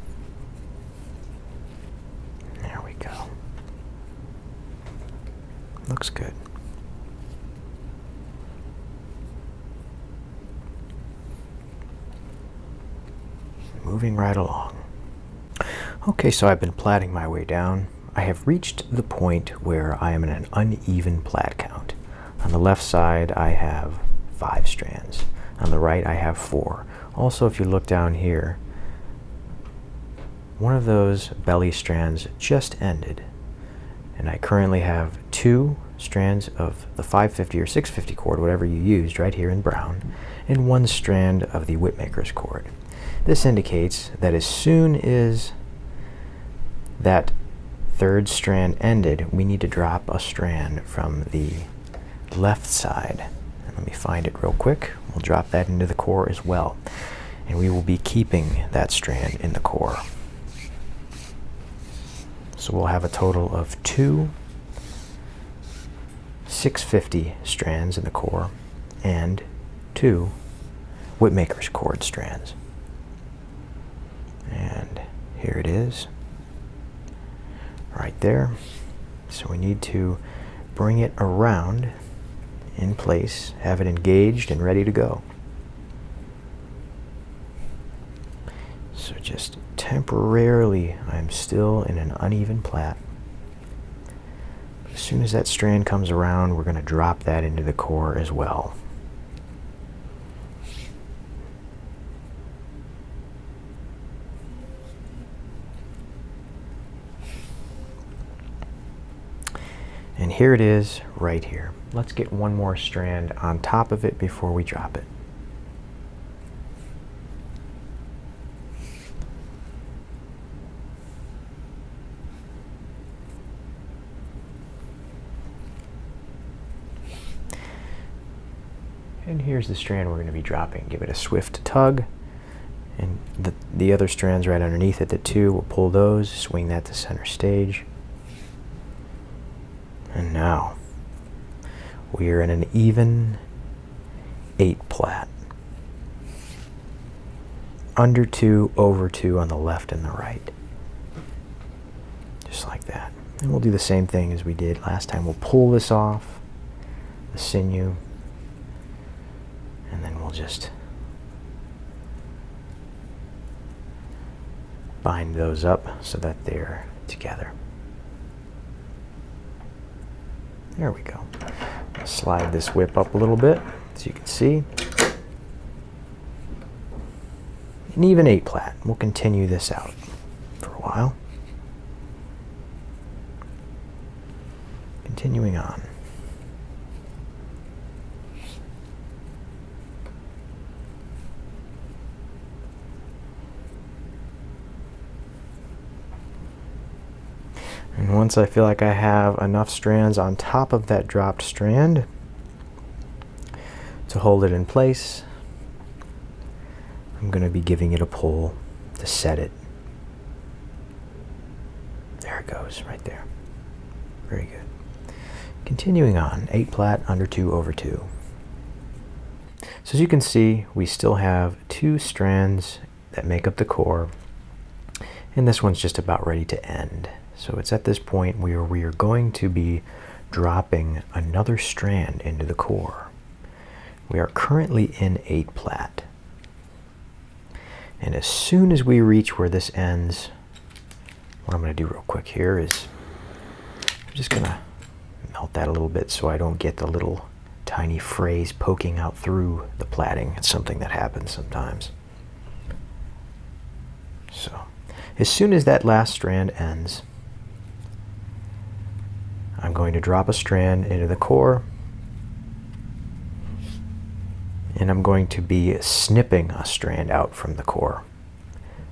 There we go. Looks good. Moving right along. Okay, so I've been plaiting my way down. I have reached the point where I am in an uneven plait count. On the left side, I have 5 strands. On the right, I have 4. Also, if you look down here, one of those belly strands just ended, and I currently have 2 strands of the 550 or 650 cord, whatever you used, right here in brown, and 1 strand of the Whipmaker's cord. This indicates that as soon as that 3rd strand ended, we need to drop a strand from the left side. And let me find it real quick. We'll drop that into the core as well. And we will be keeping that strand in the core. So we'll have a total of 2 650 strands in the core and 2 Whipmaker's cord strands. And here it is, right there. So we need to bring it around in place, have it engaged and ready to go. So just temporarily, I'm still in an uneven plait. As soon as that strand comes around, we're going to drop that into the core as well. And here it is, right here. Let's get one more strand on top of it before we drop it. And here's the strand we're going to be dropping. Give it a swift tug, and the other strands right underneath it, the 2, we'll pull those, swing that to center stage. And now we are in an even 8 plait. Under 2, over 2 on the left and the right. Just like that. And we'll do the same thing as we did last time. We'll pull this off, the sinew, and then we'll just bind those up so that they're together. There we go. Slide this whip up a little bit so you can see. An even 8 plait. We'll continue this out for a while. Continuing on. And once I feel like I have enough strands on top of that dropped strand to hold it in place, I'm going to be giving it a pull to set it. There it goes, right there. Very good. Continuing on, 8 plait, under 2, over 2. So as you can see, we still have 2 strands that make up the core, and this one's just about ready to end. So it's at this point where we are going to be dropping another strand into the core. We are currently in 8 plait. And as soon as we reach where this ends, what I'm going to do real quick here is I'm just going to melt that a little bit so I don't get the little tiny frays poking out through the plaiting. It's something that happens sometimes. So as soon as that last strand ends, I'm going to drop a strand into the core, and I'm going to be snipping a strand out from the core.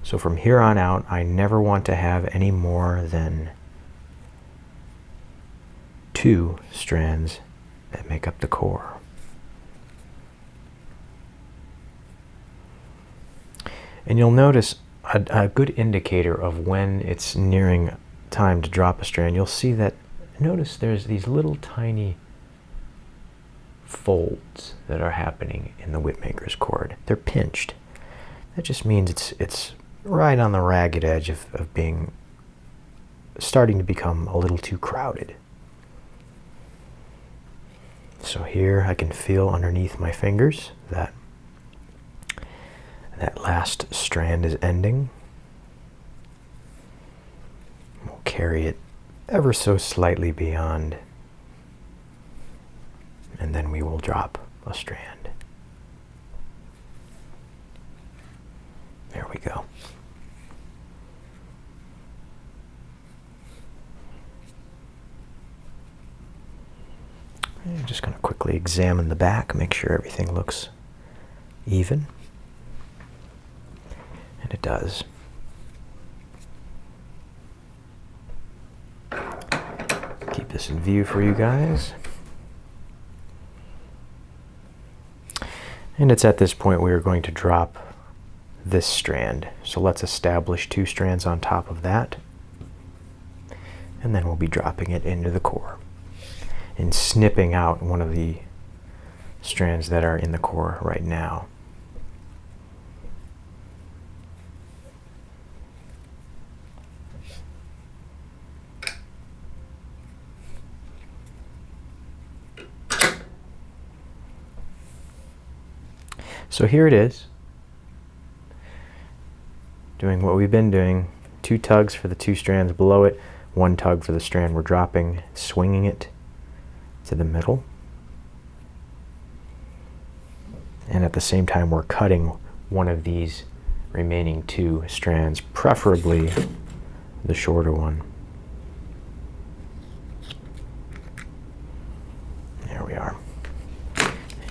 So from here on out, I never want to have any more than 2 strands that make up the core. And you'll notice a good indicator of when it's nearing time to drop a strand. You'll see that, notice there's these little tiny folds that are happening in the Whipmaker's cord. They're pinched. That just means it's right on the ragged edge of being starting to become a little too crowded. So here I can feel underneath my fingers that last strand is ending. We'll carry it ever so slightly beyond, and then we will drop a strand. There we go. I'm just going to quickly examine the back, make sure everything looks even. And it does. Keep this in view for you guys. And it's at this point we are going to drop this strand. So let's establish 2 strands on top of that. And then we'll be dropping it into the core and snipping out one of the strands that are in the core right now. So here it is, doing what we've been doing, 2 tugs for the 2 strands below it, 1 tug for the strand we're dropping, swinging it to the middle. And at the same time we're cutting one of these remaining 2 strands, preferably the shorter one. There we are.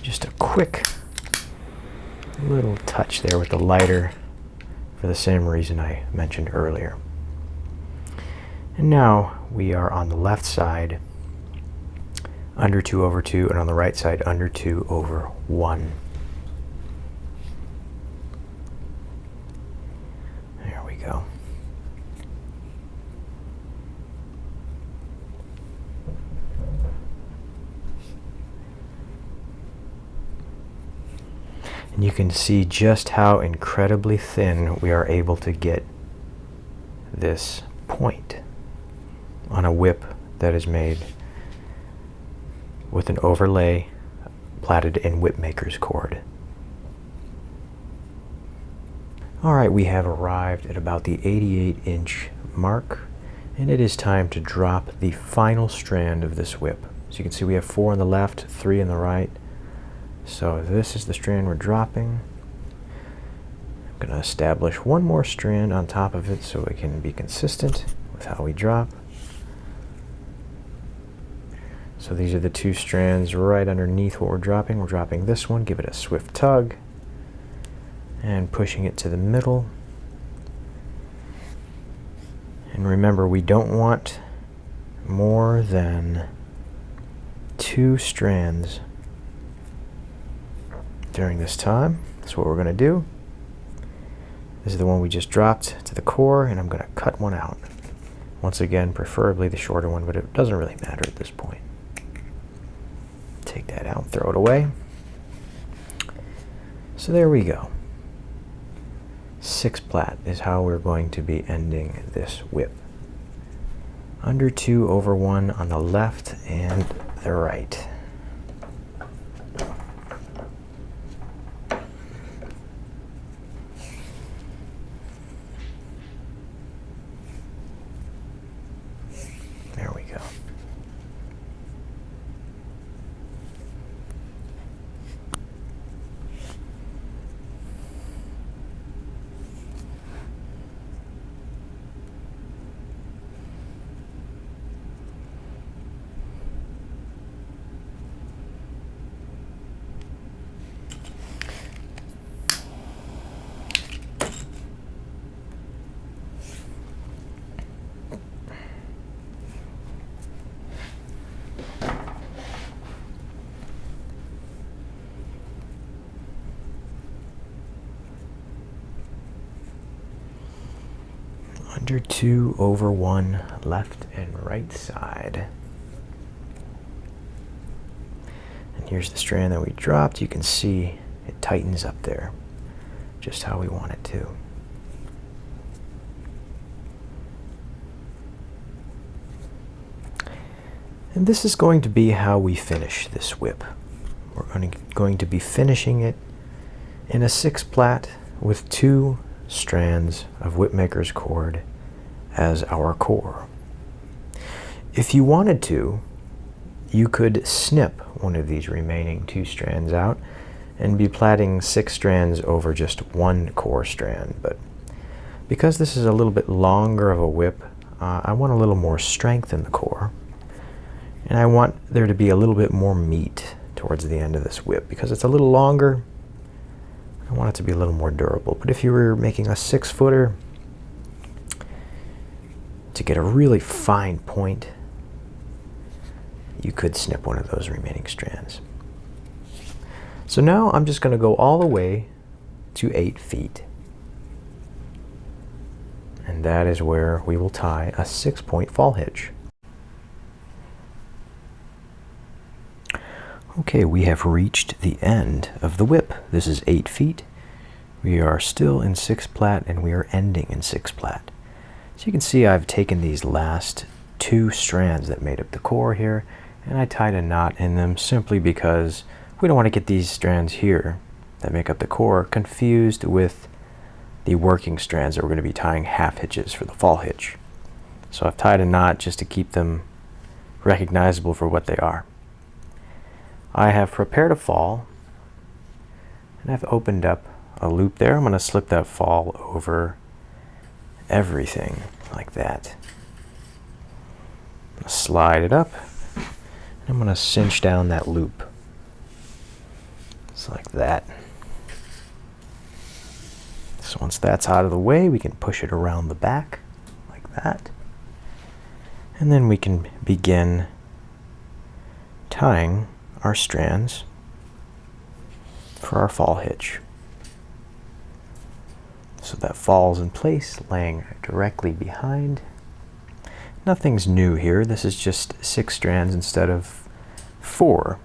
Just a quick little touch there with the lighter for the same reason I mentioned earlier. And now we are on the left side under 2 over 2, and on the right side under 2 over 1. There we go. And you can see just how incredibly thin we are able to get this point on a whip that is made with an overlay plaited in Whipmaker's cord. Alright, we have arrived at about the 88-inch mark, and it is time to drop the final strand of this whip. So you can see we have 4 on the left, 3 on the right. So this is the strand we're dropping. I'm going to establish 1 more strand on top of it so it can be consistent with how we drop. So these are the 2 strands right underneath what we're dropping. We're dropping this one, give it a swift tug, and pushing it to the middle. And remember, we don't want more than 2 strands during this time. That's what we're going to do. This is the one we just dropped to the core, and I'm going to cut one out. Once again, preferably the shorter one, but it doesn't really matter at this point. Take that out, throw it away. So there we go. 6 plait is how we're going to be ending this whip. Under 2 over 1 on the left and the right. under 2 over 1, left and right side. And here's the strand that we dropped. You can see it tightens up there, just how we want it to. And this is going to be how we finish this whip. We're going to be finishing it in a 6 plait with 2 strands of Whipmaker's cord as our core. If you wanted to, you could snip one of these remaining 2 strands out and be plaiting 6 strands over just 1 core strand. But because this is a little bit longer of a whip, I want a little more strength in the core. And I want there to be a little bit more meat towards the end of this whip. Because it's a little longer, I want it to be a little more durable. But if you were making a 6-footer, to get a really fine point, you could snip one of those remaining strands. So now I'm just going to go all the way to 8 feet. And that is where we will tie a 6-point fall hitch. Okay, we have reached the end of the whip. This is 8 feet. We are still in 6 plait and we are ending in 6 plait. So you can see I've taken these last 2 strands that made up the core here and I tied a knot in them simply because we don't want to get these strands here that make up the core confused with the working strands that we're going to be tying half hitches for the fall hitch. So I've tied a knot just to keep them recognizable for what they are. I have prepared a fall and I've opened up a loop there. I'm going to slip that fall over everything like that. I'm going to slide it up and I'm going to cinch down that loop. Just like that. So once that's out of the way, we can push it around the back like that. And then we can begin tying our strands for our fall hitch. So that falls in place, laying directly behind. Nothing's new here. This is just 6 strands instead of 4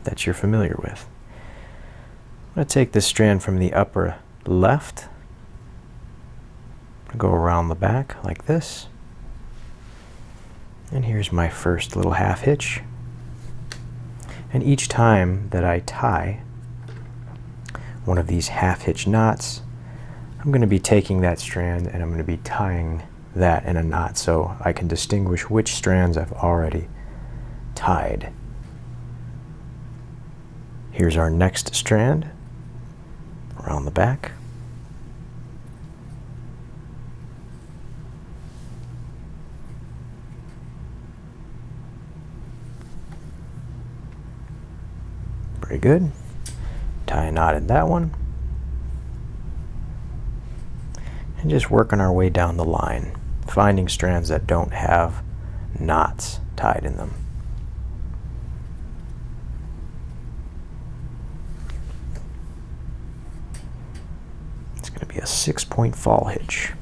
that you're familiar with. I'm going to take this strand from the upper left, go around the back like this. And here's my first little half hitch. And each time that I tie one of these half hitch knots, I'm going to be taking that strand and I'm going to be tying that in a knot so I can distinguish which strands I've already tied. Here's our next strand around the back. Very good. Tie a knot in that one. And just working our way down the line, finding strands that don't have knots tied in them. It's going to be a 6-point fall hitch.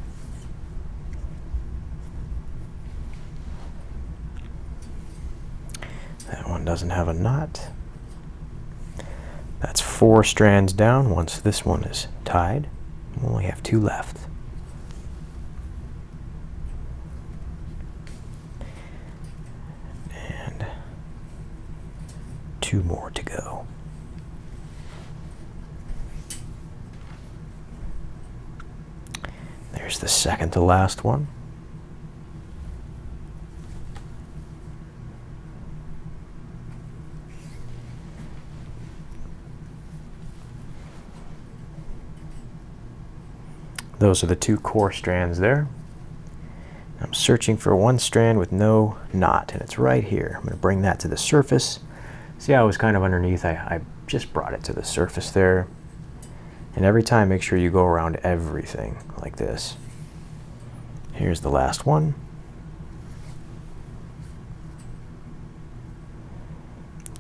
That one doesn't have a knot. That's 4 strands down. Once this one is tied, we only have 2 left. And 2 more to go. There's the second to last one. Those are the 2 core strands there. I'm searching for one strand with no knot, and it's right here. I'm going to bring that to the surface. See how it was kind of underneath? I just brought it to the surface there. And every time, make sure you go around everything like this. Here's the last one.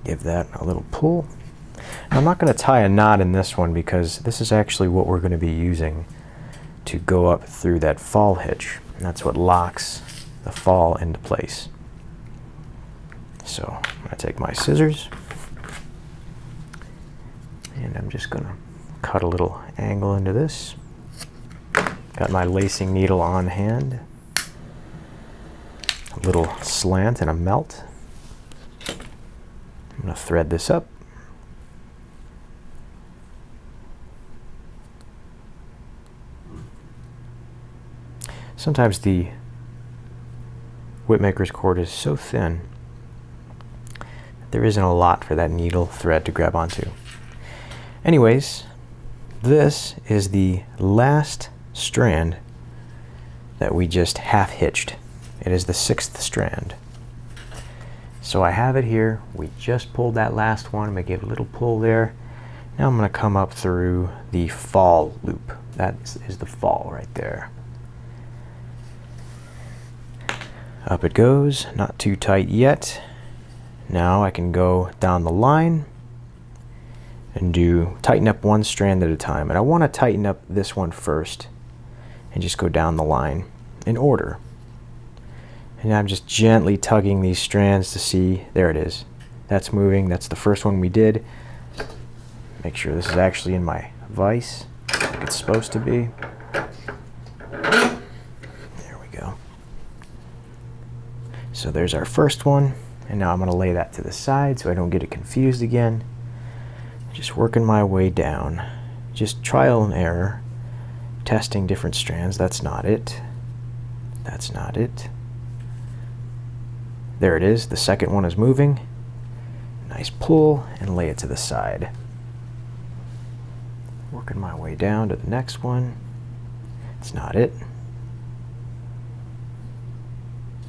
Give that a little pull. Now, I'm not going to tie a knot in this one because this is actually what we're going to be using to go up through that fall hitch. And that's what locks the fall into place. So I'm going to take my scissors and I'm just going to cut a little angle into this. Got my lacing needle on hand, a little slant and a melt. I'm going to thread this up. Sometimes the Whipmaker's cord is so thin that there isn't a lot for that needle thread to grab onto. Anyways, this is the last strand that we just half hitched. It is the 6th strand. So I have it here. We just pulled that last one. I'm going to give it a little pull there. Now I'm going to come up through the fall loop. That is the fall right there. Up it goes, not too tight yet. Now I can go down the line and tighten up one strand at a time. And I want to tighten up this one first and just go down the line in order. And I'm just gently tugging these strands to see, there it is. That's moving, that's the first one we did. Make sure this is actually in my vise like it's supposed to be. So there's our first one, and now I'm going to lay that to the side so I don't get it confused again. Just working my way down. Just trial and error, testing different strands. That's not it. That's not it. There it is. The second one is moving. Nice pull, and lay it to the side. Working my way down to the next one. It's not it.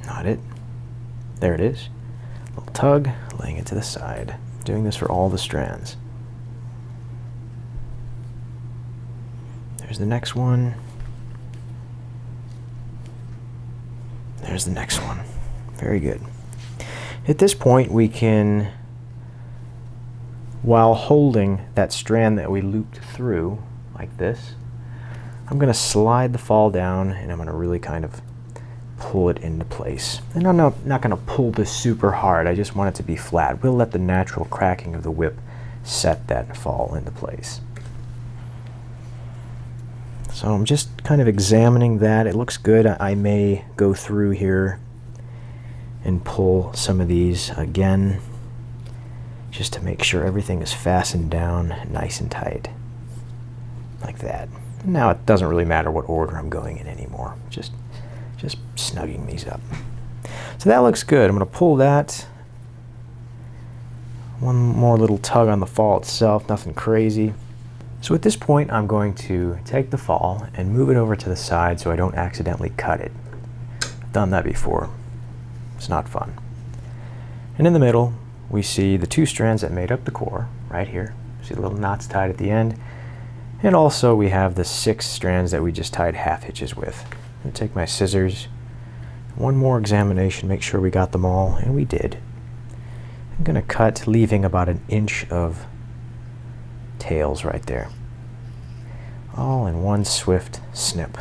Not it. There it is. Little tug, laying it to the side. Doing this for all the strands. There's the next one. There's the next one. Very good. At this point we can, while holding that strand that we looped through like this, I'm going to slide the fall down and I'm going to really kind of pull it into place. And I'm not going to pull this super hard, I just want it to be flat. We'll let the natural cracking of the whip set that fall into place. So I'm just kind of examining that. It looks good. I may go through here and pull some of these again just to make sure everything is fastened down nice and tight. Like that. Now it doesn't really matter what order I'm going in anymore. Just snugging these up. So that looks good. I'm going to pull that. One more little tug on the fall itself, nothing crazy. So at this point I'm going to take the fall and move it over to the side so I don't accidentally cut it. I've done that before. It's not fun. And in the middle we see the 2 strands that made up the core right here. See the little knots tied at the end. And also we have the 6 strands that we just tied half hitches with. I'm going to take my scissors, one more examination, make sure we got them all, and we did. I'm going to cut, leaving about 1 inch of tails right there. All in one swift snip.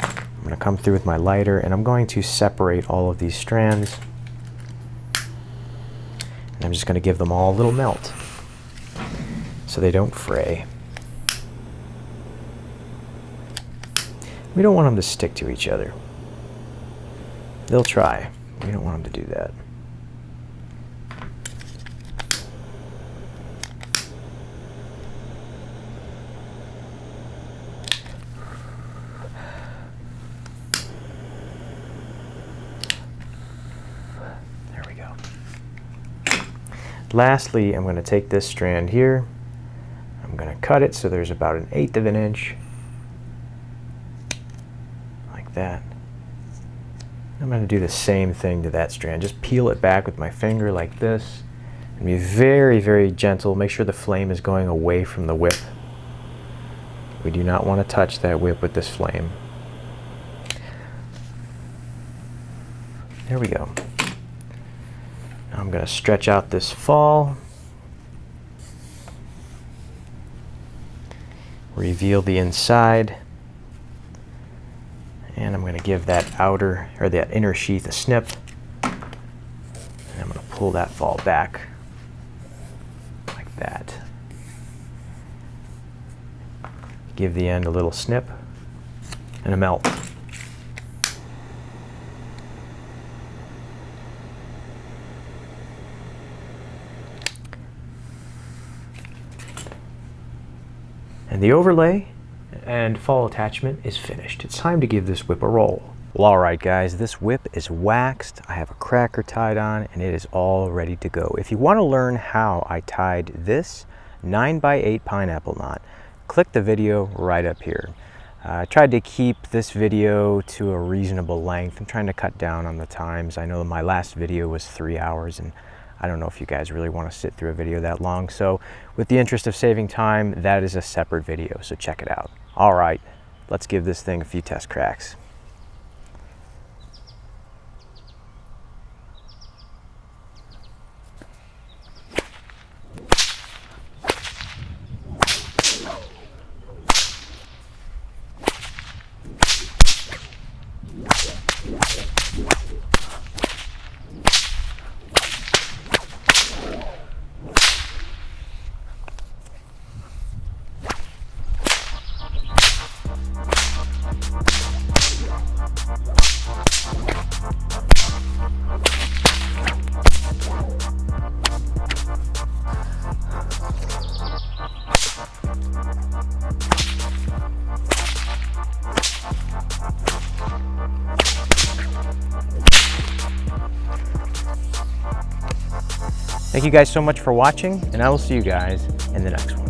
I'm going to come through with my lighter and I'm going to separate all of these strands. And I'm just going to give them all a little melt so they don't fray. We don't want them to stick to each other. They'll try. We don't want them to do that. There we go. Lastly, I'm going to take this strand here. I'm going to cut it so there's about 1/8 of an inch. That. I'm going to do the same thing to that strand. Just peel it back with my finger like this and be very, very gentle. Make sure the flame is going away from the whip. We do not want to touch that whip with this flame. There we go. Now I'm going to stretch out this fall. Reveal the inside. give that outer or that inner sheath a snip. And I'm going to pull that fall back like that. Give the end a little snip and a melt. And the overlay and fall attachment is finished. It's time to give this whip a roll. Well, all right guys, this whip is waxed. I have a cracker tied on and it is all ready to go. If you want to learn how I tied this 9x8 pineapple knot, click the video right up here. I tried to keep this video to a reasonable length. I'm trying to cut down on the times. I know my last video was 3 hours and I don't know if you guys really want to sit through a video that long. So with the interest of saving time, that is a separate video, so check it out. All right, let's give this thing a few test cracks. Thank you guys so much for watching, and I will see you guys in the next one.